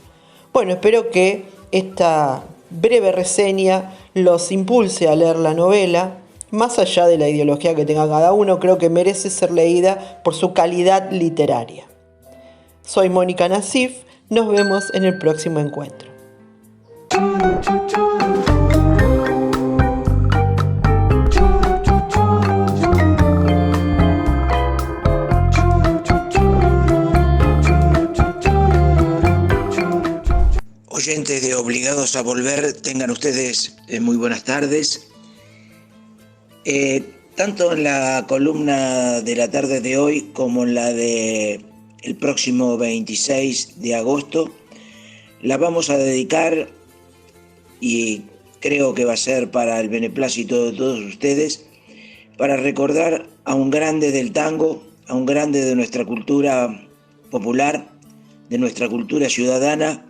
Bueno, espero que esta breve reseña los impulse a leer la novela. Más allá de la ideología que tenga cada uno, creo que merece ser leída por su calidad literaria. Soy Mónica Nassif, nos vemos en el próximo encuentro. Oyentes de Obligados a Volver, tengan ustedes muy buenas tardes. Tanto en la columna de la tarde de hoy como en la de el próximo 26 de agosto. La vamos a dedicar, y creo que va a ser para el beneplácito de todos ustedes, para recordar a un grande del tango, a un grande de nuestra cultura popular, de nuestra cultura ciudadana,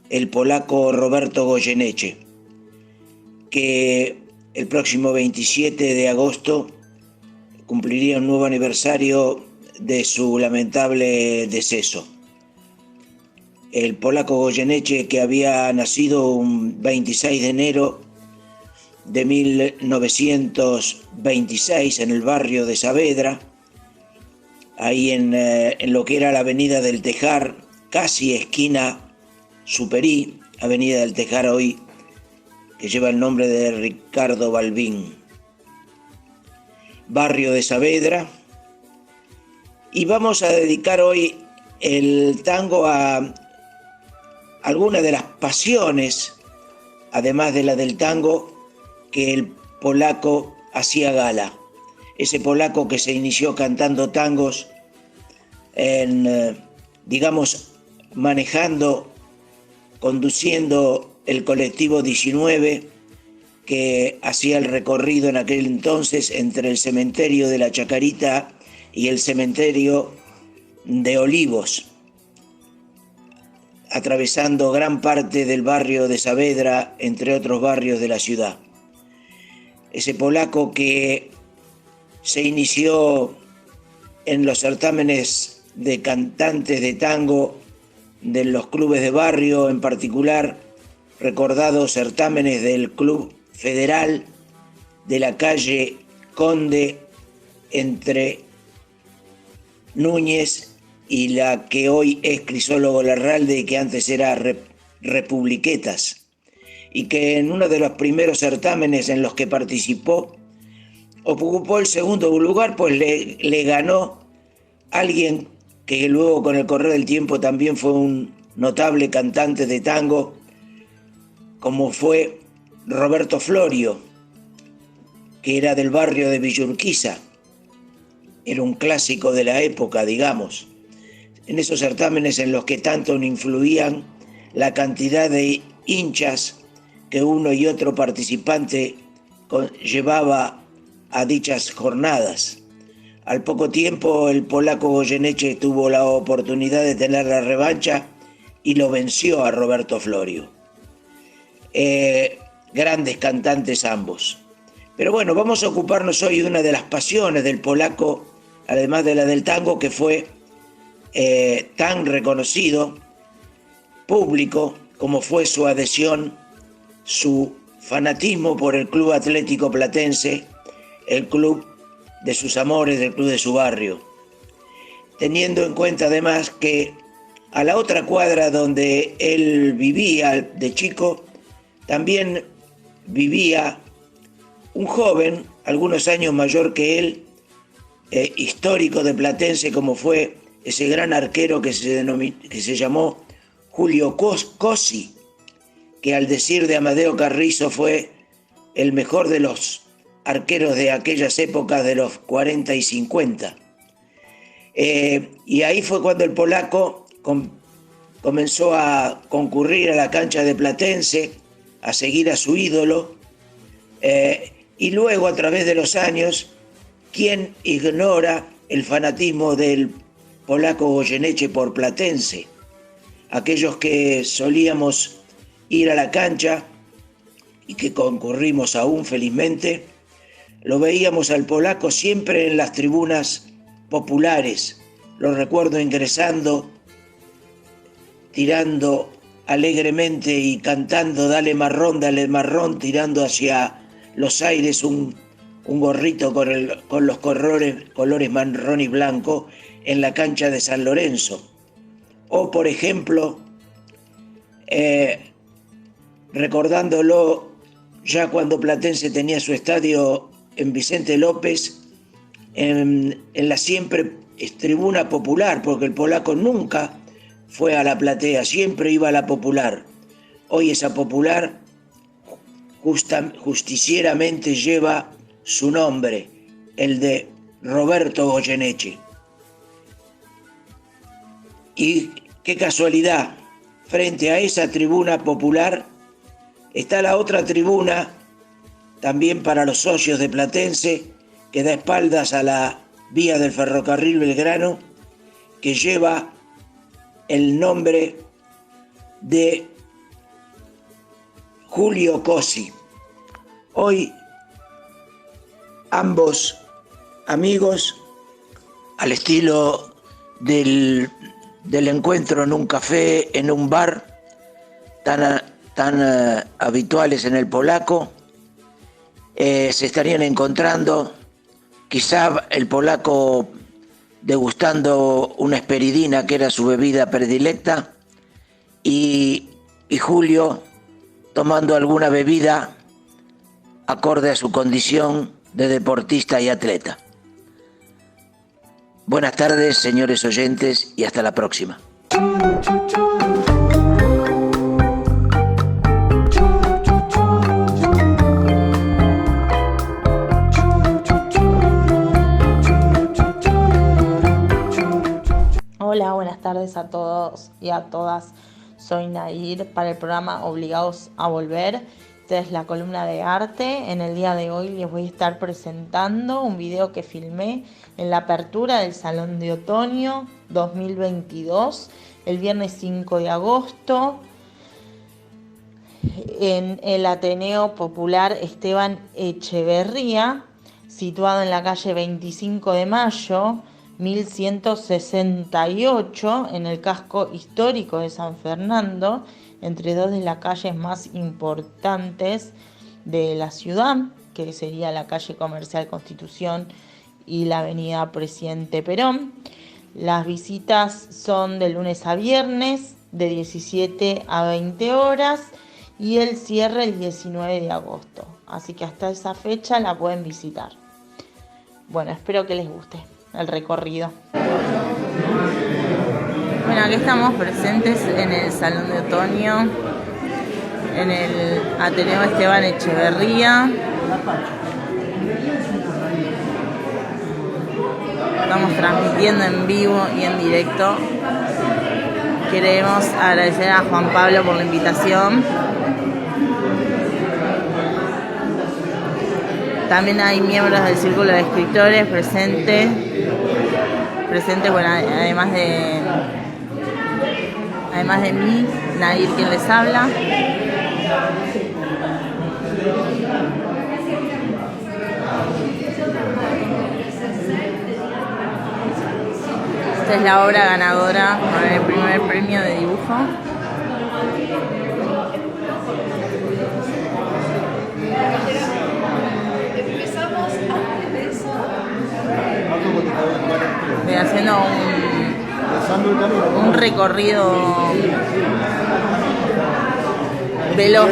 el polaco Roberto Goyeneche, que el próximo 27 de agosto cumpliría un nuevo aniversario de su lamentable deceso. El polaco Goyeneche, que había nacido un 26 de enero de 1926 en el barrio de Saavedra, ahí en lo que era la avenida del Tejar, casi esquina Superí, avenida del Tejar hoy, que lleva el nombre de Ricardo Balbín, barrio de Saavedra. Y vamos a dedicar hoy el tango a algunas de las pasiones, además de la del tango, que el polaco hacía gala. Ese polaco que se inició cantando tangos, manejando, conduciendo el colectivo 19, que hacía el recorrido en aquel entonces entre el cementerio de la Chacarita y el cementerio de Olivos, atravesando gran parte del barrio de Saavedra, entre otros barrios de la ciudad. Ese polaco que se inició en los certámenes de cantantes de tango de los clubes de barrio, en particular recordados certámenes del Club Federal de la calle Conde, entre Núñez y la que hoy es Crisólogo Larralde y que antes era Republiquetas, y que en uno de los primeros certámenes en los que participó ocupó el segundo lugar, pues le ganó alguien que luego con el correr del tiempo también fue un notable cantante de tango, como fue Roberto Florio, que era del barrio de Villurquiza. Era un clásico de la época, digamos. En esos certámenes en los que tanto influían la cantidad de hinchas que uno y otro participante llevaba a dichas jornadas. Al poco tiempo el polaco Goyeneche tuvo la oportunidad de tener la revancha y lo venció a Roberto Florio. Grandes cantantes ambos. Pero bueno, vamos a ocuparnos hoy de una de las pasiones del polaco, además de la del tango, que fue tan reconocido, público, como fue su adhesión, su fanatismo por el Club Atlético Platense, el club de sus amores, del club de su barrio. Teniendo en cuenta además que a la otra cuadra donde él vivía de chico, también vivía un joven, algunos años mayor que él, histórico de Platense, como fue ese gran arquero que se llamó Julio Cosi, que al decir de Amadeo Carrizo fue el mejor de los arqueros de aquellas épocas de los 40 y 50. Y ahí fue cuando el polaco comenzó a concurrir a la cancha de Platense, a seguir a su ídolo, y luego a través de los años, ¿quién ignora el fanatismo del polaco Goyeneche por Platense? Aquellos que solíamos ir a la cancha y que concurrimos aún felizmente, lo veíamos al polaco siempre en las tribunas populares. Lo recuerdo ingresando, tirando alegremente y cantando dale marrón, tirando hacia los aires un gorrito con los colores marrón y blanco en la cancha de San Lorenzo. O, por ejemplo, recordándolo ya cuando Platense tenía su estadio en Vicente López, en la siempre tribuna popular, porque el polaco nunca fue a la platea, siempre iba a la popular. Hoy esa popular justicieramente lleva su nombre, el de Roberto Goyeneche. Y qué casualidad, frente a esa tribuna popular está la otra tribuna, también para los socios de Platense, que da espaldas a la vía del ferrocarril Belgrano, que lleva el nombre de Julio Cosi. Hoy ambos amigos, al estilo del encuentro en un café, en un bar, tan habituales en el polaco, se estarían encontrando, quizá el polaco degustando una esperidina, que era su bebida predilecta, y Julio tomando alguna bebida acorde a su condición de deportista y atleta. Buenas tardes, señores oyentes, y hasta la próxima. Hola, buenas tardes a todos y a todas. Soy Nair para el programa Obligados a Volver. Esta es la columna de arte. En el día de hoy les voy a estar presentando un video que filmé en la apertura del Salón de Otoño 2022, el viernes 5 de agosto, en el Ateneo Popular Esteban Echeverría, situado en la calle 25 de Mayo, 1168, en el casco histórico de San Fernando, entre dos de las calles más importantes de la ciudad, que sería la calle Comercial Constitución y la avenida Presidente Perón. Las visitas son de lunes a viernes, de 17 a 20 horas, y el cierre el 19 de agosto. Así que hasta esa fecha la pueden visitar. Bueno, espero que les guste el recorrido. Bueno, aquí estamos presentes en el Salón de Otoño, en el Ateneo Esteban Echeverría. Estamos transmitiendo en vivo y en directo. Queremos agradecer a Juan Pablo por la invitación. También hay miembros del Círculo de Escritores presentes, bueno, además de mí, Nair, quien les habla. Esta es la obra ganadora con el primer premio de dibujo. Voy haciendo un recorrido veloz.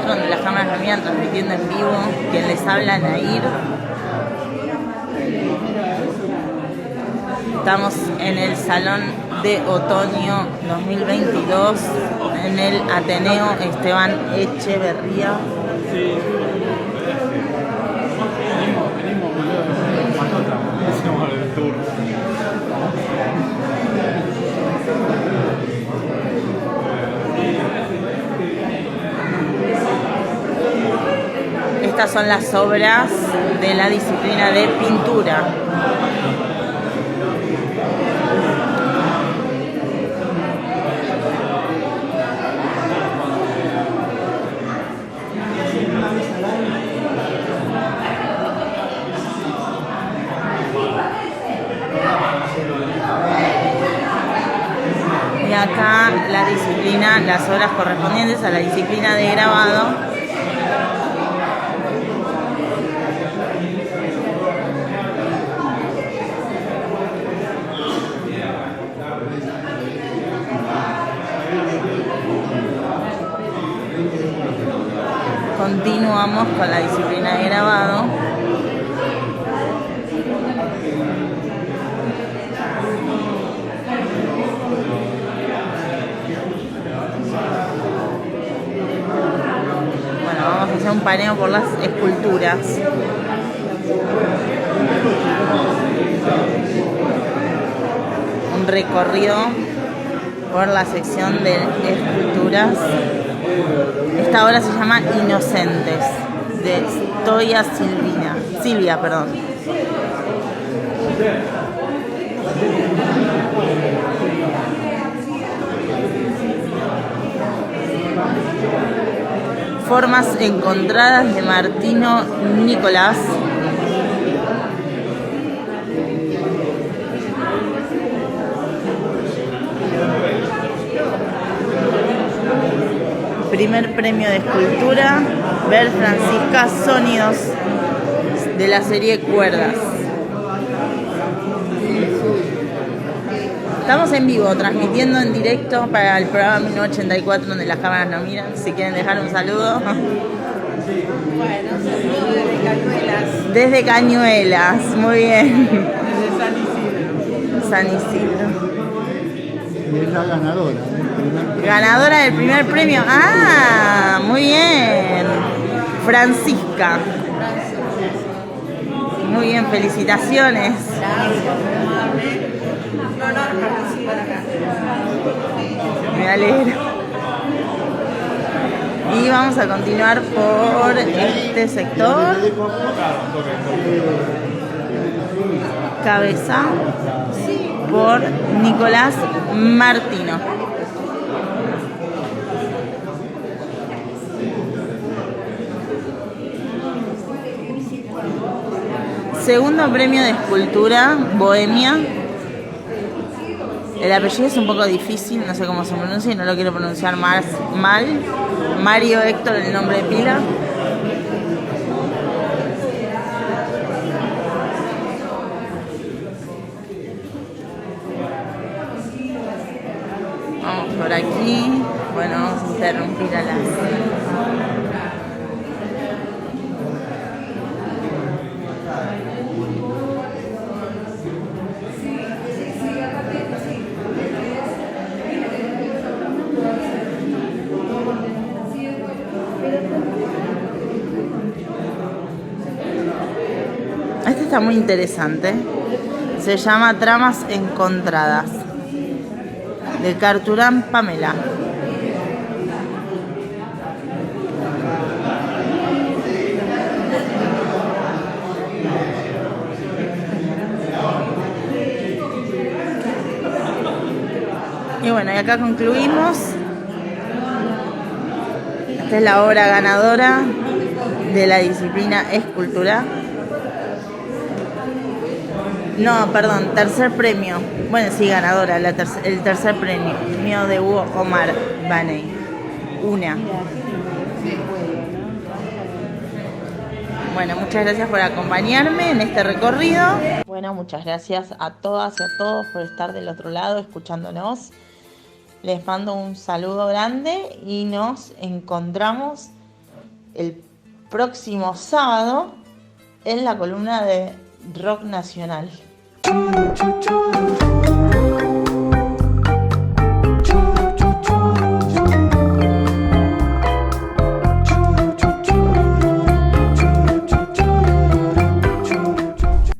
Donde las cámaras venían transmitiendo en vivo, quien les habla, Nair. Estamos en el Salón de Otoño 2022, en el Ateneo Esteban Echeverría. Estas son las obras de la disciplina de pintura. Y acá la disciplina, las horas correspondientes a la disciplina de grabado. Continuamos con la disciplina de grabado. Bueno, vamos a hacer un paneo por las esculturas. Un recorrido por la sección de esculturas. Esta obra se llama Inocentes, de Stoya Silvia. Formas encontradas de Martino Nicolás. Primer premio de escultura, Ver Francisca, sonidos de la serie Cuerdas. Estamos en vivo, transmitiendo en directo para el programa 1984, donde las cámaras no miran. Si quieren dejar un saludo. Bueno, saludo desde Cañuelas. Desde Cañuelas, muy bien. Desde San Isidro. Es la ganadora. Ganadora del primer premio. Ah, muy bien. Francisca. Muy bien, felicitaciones. Me alegro. Y vamos a continuar por este sector. Cabeza por Nicolás Martino. Segundo premio de escultura, Bohemia. El apellido es un poco difícil, no sé cómo se pronuncia y no lo quiero pronunciar mal. Mario Héctor, el nombre de pila. Vamos por aquí. Bueno, vamos a interrumpir a las... Este está muy interesante. Se llama Tramas Encontradas, de Carturán Pamela. Y bueno, y acá concluimos. Esta es la obra ganadora de la disciplina escultura. No, perdón, tercer premio. Bueno, sí, ganadora, el tercer premio. Mío de Hugo Omar Baney. Una. Bueno, muchas gracias por acompañarme en este recorrido. Bueno, muchas gracias a todas y a todos por estar del otro lado escuchándonos. Les mando un saludo grande y nos encontramos el próximo sábado en la columna de Rock Nacional.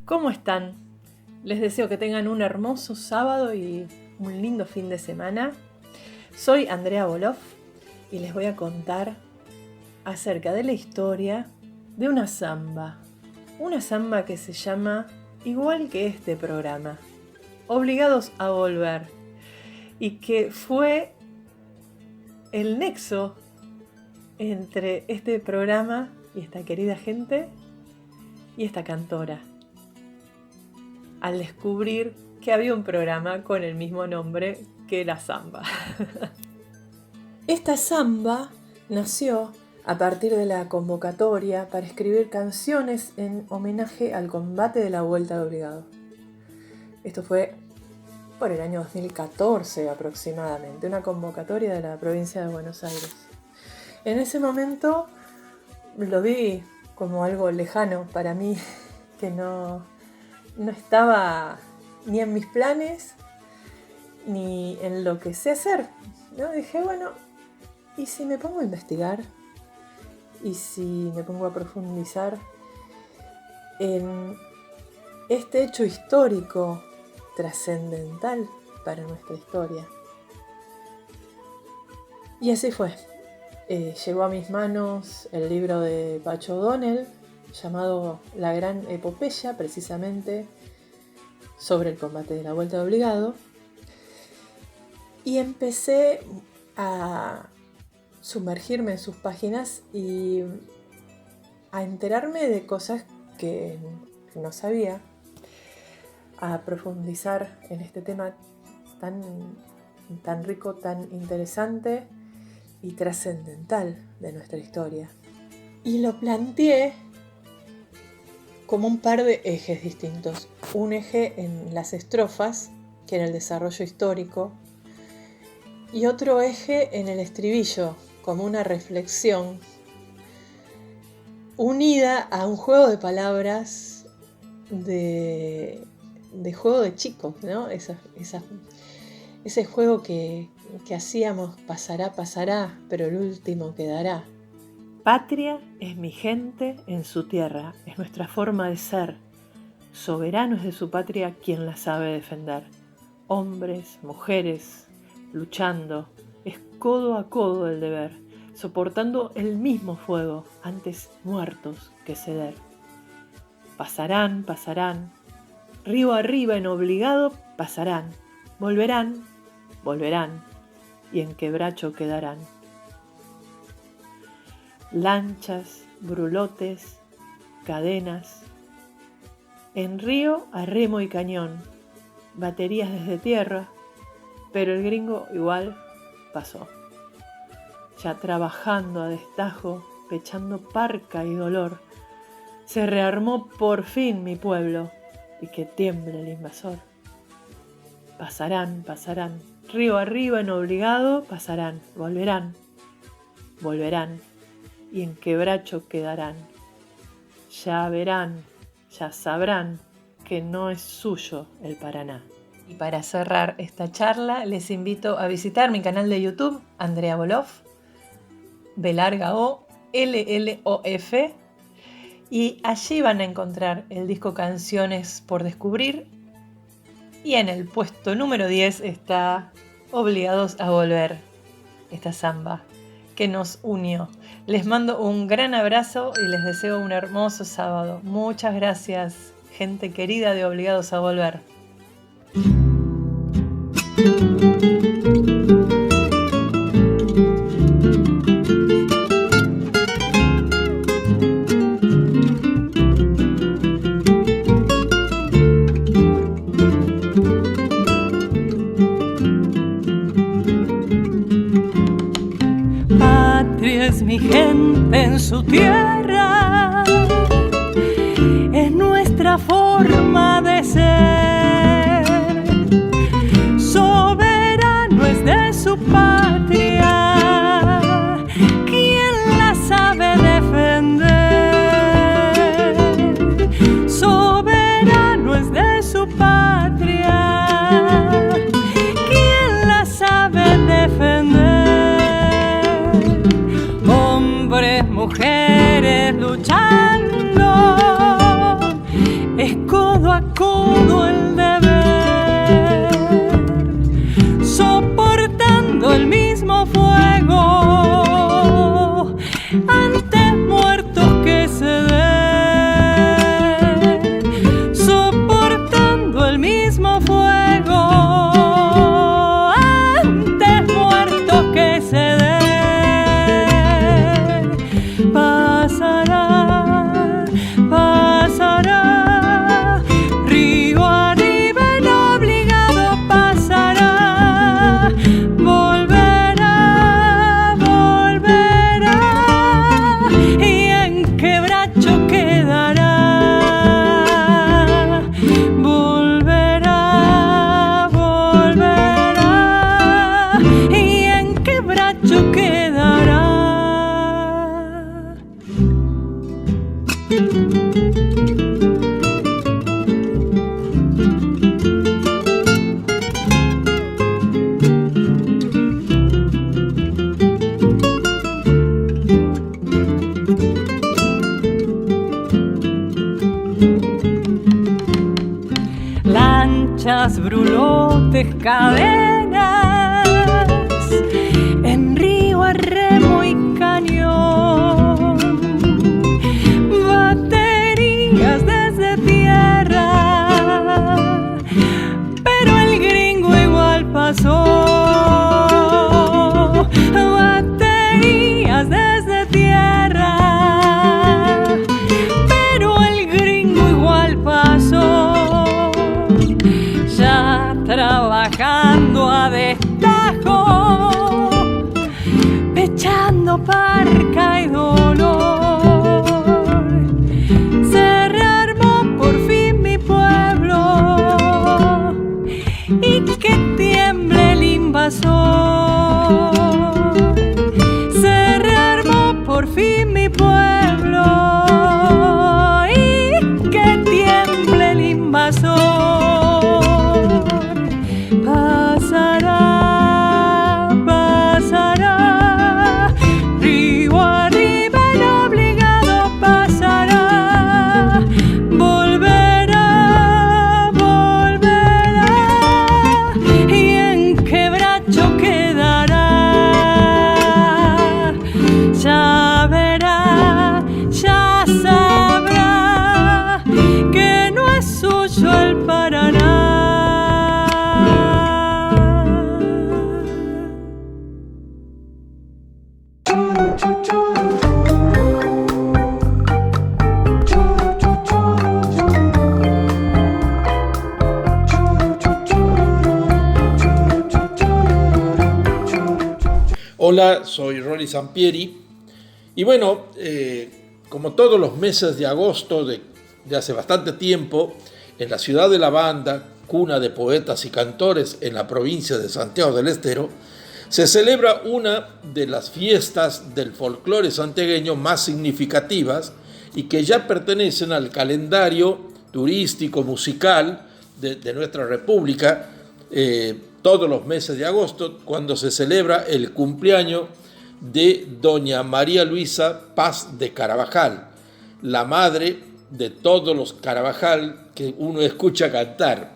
¿Cómo están? Les deseo que tengan un hermoso sábado y un lindo fin de semana. Soy Andrea Boloff y les voy a contar acerca de la historia de una samba. Una samba que se llama, igual que este programa, Obligados a Volver, y que fue el nexo entre este programa y esta querida gente y esta cantora, al descubrir que había un programa con el mismo nombre que la samba. Esta samba nació a partir de la convocatoria para escribir canciones en homenaje al combate de la Vuelta de Obligado. Esto fue por el año 2014 aproximadamente, una convocatoria de la provincia de Buenos Aires. En ese momento lo vi como algo lejano para mí, que no estaba ni en mis planes ni en lo que sé hacer, ¿no? Dije, bueno, ¿y si me pongo a investigar? ¿Y si me pongo a profundizar en este hecho histórico trascendental para nuestra historia? Y así fue. Llegó a mis manos el libro de Pacho O'Donnell, llamado La Gran Epopeya, precisamente sobre el combate de la Vuelta de Obligado, y empecé a sumergirme en sus páginas y a enterarme de cosas que no sabía, a profundizar en este tema tan rico, tan interesante y trascendental de nuestra historia. Y lo planteé como un par de ejes distintos. Un eje en las estrofas, que era el desarrollo histórico, y otro eje en el estribillo, como una reflexión unida a un juego de palabras de juego de chicos, ¿no? Ese juego que hacíamos, pasará, pero el último quedará. Patria es mi gente en su tierra, es nuestra forma de ser. Soberano es de su patria quien la sabe defender. Hombres, mujeres, luchando, es codo a codo el deber, soportando el mismo fuego, antes muertos que ceder. Pasarán, río arriba en obligado pasarán, volverán, y en quebracho quedarán. Lanchas, brulotes, cadenas, en río a remo y cañón, baterías desde tierra, pero el gringo igual pasó. Ya trabajando a destajo, pechando parca y dolor, se rearmó por fin mi pueblo, y que tiemble el invasor. Pasarán, río arriba en obligado pasarán, volverán, y en quebracho quedarán. Ya verán, ya sabrán que no es suyo el Paraná. Y para cerrar esta charla, les invito a visitar mi canal de YouTube, Andrea Wolof, B-O-L-L-O-F, y allí van a encontrar el disco Canciones por Descubrir, y en el puesto número 10 está Obligados a Volver, esta samba que nos unió. Les mando un gran abrazo y les deseo un hermoso sábado. Muchas gracias, gente querida de Obligados a Volver. Patria es mi gente en su tierra, es nuestra forma de ser. Soberano es de su patria, quien la sabe defender. Soberano es de su patria, quien la sabe defender. Hombres, mujeres luchando, es codo a codo el deber, soportando el mismo fuego, antes muertos que ceder, soportando el mismo fuego, antes muertos que ceder. Pasará, río arriba en obligado pasará, lanchas, brulotes, cadenas, en río a remo y cañón, baterías desde tierra, pero el gringo igual pasó. Baterías desde tierra, pero el gringo igual pasó. Ya trabajando a destajo, echando parca y dolor, se rearmó por fin mi pueblo y que tiemble el invasor. Se rearmó por fin mi pueblo y que tiemble el invasor. Pasará, pasará, río arriba el obligado pasará. Volverá, volverá y en quebracho quedará. Ya verá, ya sabrá que no es suyo el Paraná. Hola, soy Rolly Sampieri y bueno, como todos los meses de agosto de hace bastante tiempo, en la ciudad de La Banda, cuna de poetas y cantores en la provincia de Santiago del Estero, se celebra una de las fiestas del folclore santiagueño más significativas y que ya pertenecen al calendario turístico musical de nuestra república, todos los meses de agosto, cuando se celebra el cumpleaños de doña María Luisa Paz de Carabajal, la madre de todos los Carabajal que uno escucha cantar.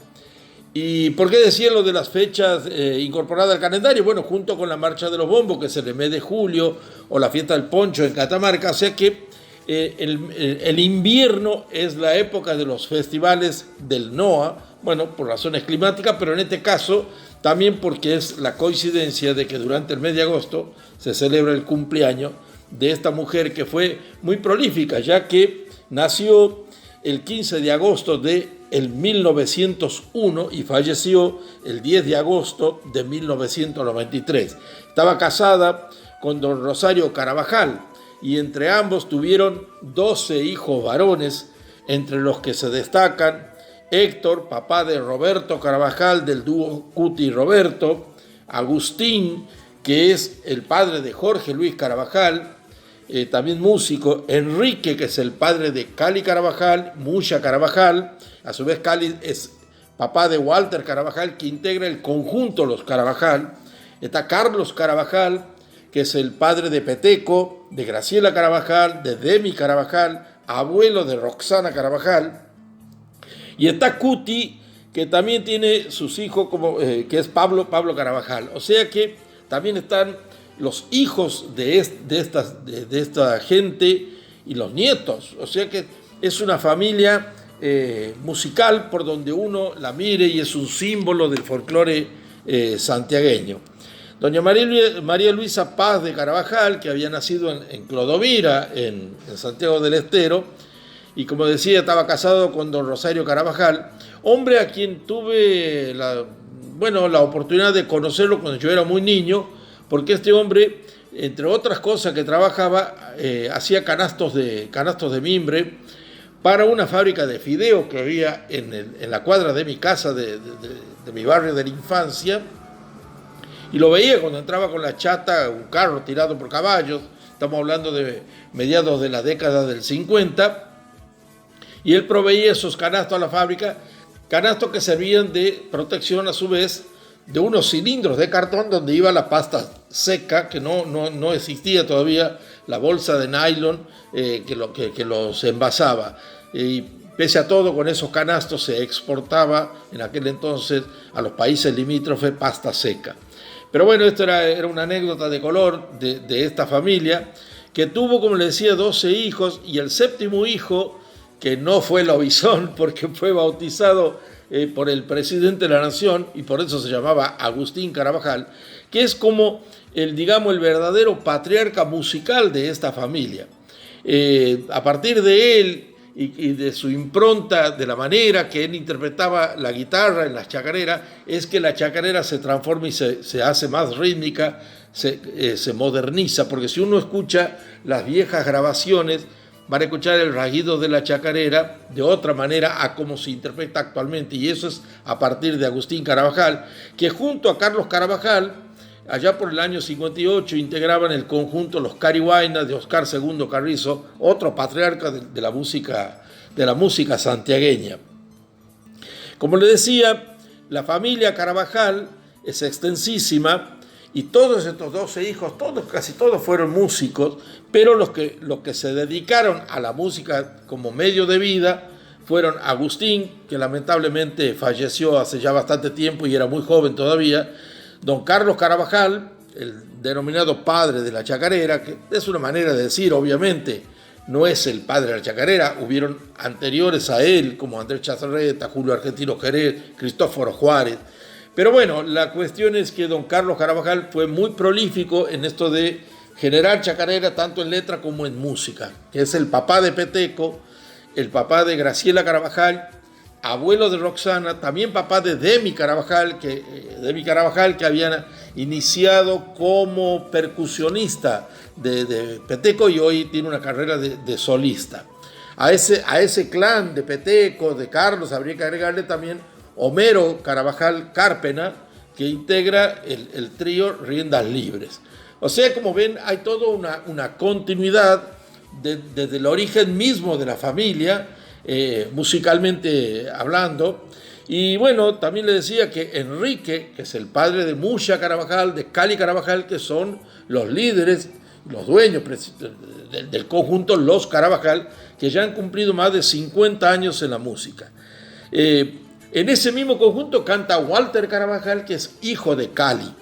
¿Y por qué decía lo de las fechas incorporadas al calendario? Bueno, junto con la Marcha de los Bombos, que es el mes de julio, o la Fiesta del Poncho en Catamarca, o sea que el invierno es la época de los festivales del NOA, bueno, por razones climáticas, pero en este caso también porque es la coincidencia de que durante el mes de agosto se celebra el cumpleaños de esta mujer que fue muy prolífica, ya que nació el 15 de agosto de 1901 y falleció el 10 de agosto de 1993. Estaba casada con don Rosario Carabajal y entre ambos tuvieron 12 hijos varones, entre los que se destacan Héctor, papá de Roberto Carabajal del dúo Cuti y Roberto, Agustín, que es el padre de Jorge Luis Carabajal, también músico, Enrique, que es el padre de Cali Carabajal, Mucha Carabajal, a su vez Cali es papá de Walter Carabajal, que integra el conjunto Los Carabajal. Está Carlos Carabajal, que es el padre de Peteco, de Graciela Carabajal, de Demi Carabajal, abuelo de Roxana Carabajal. Y está Cuti, que también tiene sus hijos, que es Pablo Carabajal. O sea que también están los hijos de esta gente y los nietos. O sea que es una familia musical por donde uno la mire y es un símbolo del folclore santiagueño. Doña María Luisa Paz de Carabajal, que había nacido en Clodomira, en Santiago del Estero, y como decía, estaba casado con don Rosario Carabajal, hombre a quien tuve la oportunidad de conocerlo cuando yo era muy niño, porque este hombre, entre otras cosas que trabajaba, hacía canastos de mimbre para una fábrica de fideos que había en la cuadra de mi casa, de mi barrio de la infancia, y lo veía cuando entraba con la chata, un carro tirado por caballos, estamos hablando de mediados de la década del 50, y él proveía esos canastos a la fábrica, canastos que servían de protección a su vez de unos cilindros de cartón donde iba la pasta seca, que no existía todavía la bolsa de nylon que los envasaba. Y pese a todo, con esos canastos se exportaba en aquel entonces a los países limítrofes pasta seca. Pero bueno, esto era una anécdota de color de esta familia, que tuvo, como les decía, 12 hijos, y el séptimo hijo, que no fue lobizón porque fue bautizado por el presidente de la Nación, y por eso se llamaba Agustín Carabajal, que es como el verdadero patriarca musical de esta familia. A partir de él y de su impronta, de la manera que él interpretaba la guitarra en las chacareras, es que la chacarera se transforma y se hace más rítmica, se moderniza, porque si uno escucha las viejas grabaciones, van a escuchar el rasguido de la chacarera de otra manera a cómo se interpreta actualmente, y eso es a partir de Agustín Carabajal, que junto a Carlos Carabajal, allá por el año 58, integraban el conjunto Los Carihuaynas de Oscar II Carrizo, otro patriarca de la música santiagueña. Como le decía, la familia Carabajal es extensísima, y todos estos 12 hijos, casi todos fueron músicos, pero los que se dedicaron a la música como medio de vida fueron Agustín, que lamentablemente falleció hace ya bastante tiempo y era muy joven todavía, don Carlos Carabajal, el denominado padre de la chacarera, que es una manera de decir, obviamente, no es el padre de la chacarera, hubieron anteriores a él, como Andrés Chazarreta, Julio Argentino Jerez, Cristóforo Juárez. Pero bueno, la cuestión es que don Carlos Carabajal fue muy prolífico en esto de generar chacarera tanto en letra como en música, que es el papá de Peteco, el papá de Graciela Carabajal, abuelo de Roxana, también papá de Demi Carabajal, que habían iniciado como percusionista de Peteco y hoy tiene una carrera de solista. A ese clan de Peteco, de Carlos, habría que agregarle también Homero Carabajal Cárpena, que integra el trío Riendas Libres. O sea, como ven, hay toda una continuidad desde el origen mismo de la familia, musicalmente hablando. Y bueno, también le decía que Enrique, que es el padre de Mucha Carabajal, de Cali Carabajal, que son los líderes, los dueños del conjunto Los Carabajal, que ya han cumplido más de 50 años en la música. En ese mismo conjunto canta Walter Carabajal, que es hijo de Cali.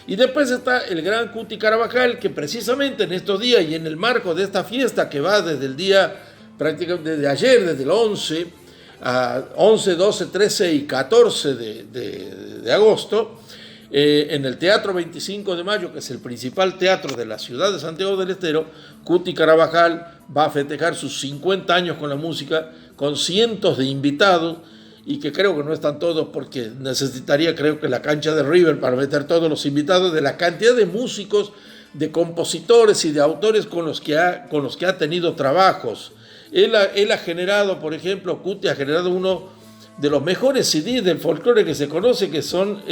Y después está el gran Cuti Carabajal, que precisamente en estos días y en el marco de esta fiesta que va desde el día, prácticamente desde ayer, desde el 11, 12, 13 y 14 de agosto, en el Teatro 25 de Mayo, que es el principal teatro de la ciudad de Santiago del Estero, Cuti Carabajal va a festejar sus 50 años con la música, con cientos de invitados, y que creo que no están todos porque necesitaría, creo que la cancha de River para meter todos los invitados, de la cantidad de músicos, de compositores y de autores con los que ha tenido trabajos. Él ha generado, por ejemplo, Cuti ha generado uno de los mejores CDs del folclore que se conoce, que son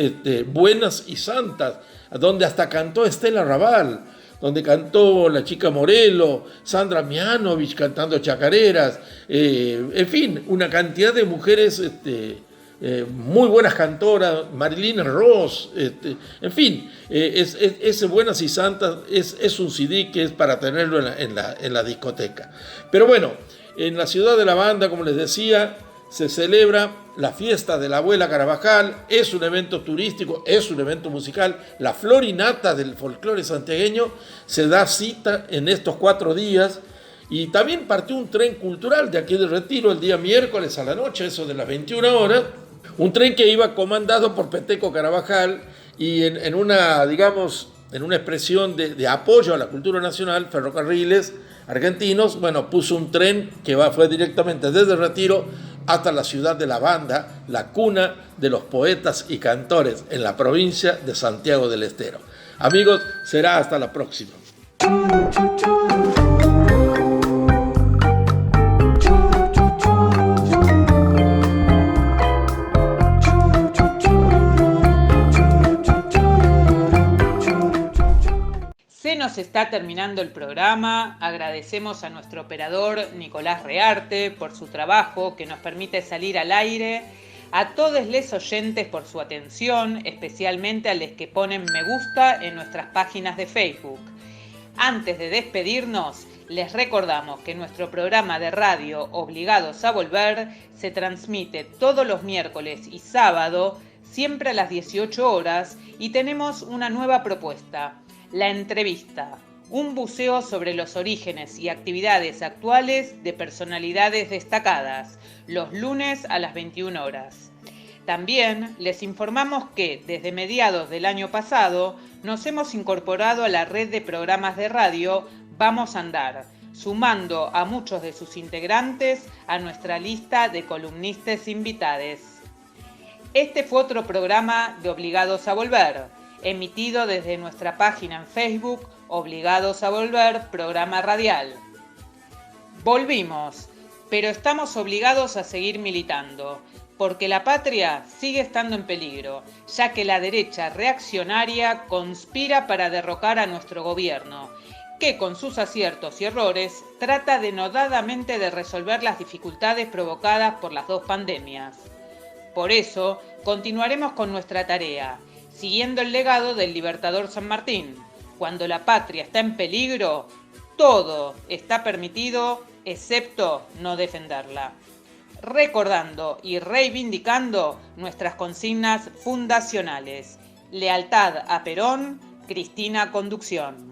Buenas y Santas, donde hasta cantó Estela Raval, donde cantó la Chica Morelo, Sandra Mianovich cantando chacareras, en fin, una cantidad de mujeres muy buenas cantoras, Marilyn Ross, en fin, ese Buenas y Santas es un CD que es para tenerlo en la discoteca. Pero bueno, en la ciudad de la banda, como les decía, se celebra la fiesta de la abuela Carabajal, es un evento turístico, es un evento musical, la florinata del folclore santiagueño se da cita en estos 4 días, y también partió un tren cultural de aquí de Retiro el día miércoles a la noche, eso de las 21 horas, un tren que iba comandado por Peteco Carabajal, y en una expresión de apoyo a la cultura nacional, Ferrocarriles Argentinos, bueno, puso un tren que fue directamente desde Retiro hasta la ciudad de La Banda, la cuna de los poetas y cantores en la provincia de Santiago del Estero. Amigos, será hasta la próxima. Se nos está terminando el programa. Agradecemos a nuestro operador Nicolás Rearte por su trabajo que nos permite salir al aire. A todos les oyentes por su atención, especialmente a los que ponen me gusta en nuestras páginas de Facebook. Antes de despedirnos, Les recordamos que nuestro programa de radio Obligados a Volver se transmite todos los miércoles y sábado, siempre a las 18 horas, y tenemos una nueva propuesta, La Entrevista, un buceo sobre los orígenes y actividades actuales de personalidades destacadas, los lunes a las 21 horas. También les informamos que desde mediados del año pasado nos hemos incorporado a la red de programas de radio Vamos a Andar, sumando a muchos de sus integrantes a nuestra lista de columnistas invitados. Este fue otro programa de Obligados a Volver, emitido desde nuestra página en Facebook Obligados a Volver, programa radial. Volvimos, pero estamos obligados a seguir militando, porque la patria sigue estando en peligro, ya que la derecha reaccionaria conspira para derrocar a nuestro gobierno, que con sus aciertos y errores trata denodadamente de resolver las dificultades provocadas por las dos pandemias. Por eso, continuaremos con nuestra tarea, siguiendo el legado del Libertador San Martín. Cuando la patria está en peligro, todo está permitido, excepto no defenderla. Recordando y reivindicando nuestras consignas fundacionales. Lealtad a Perón, Cristina Conducción.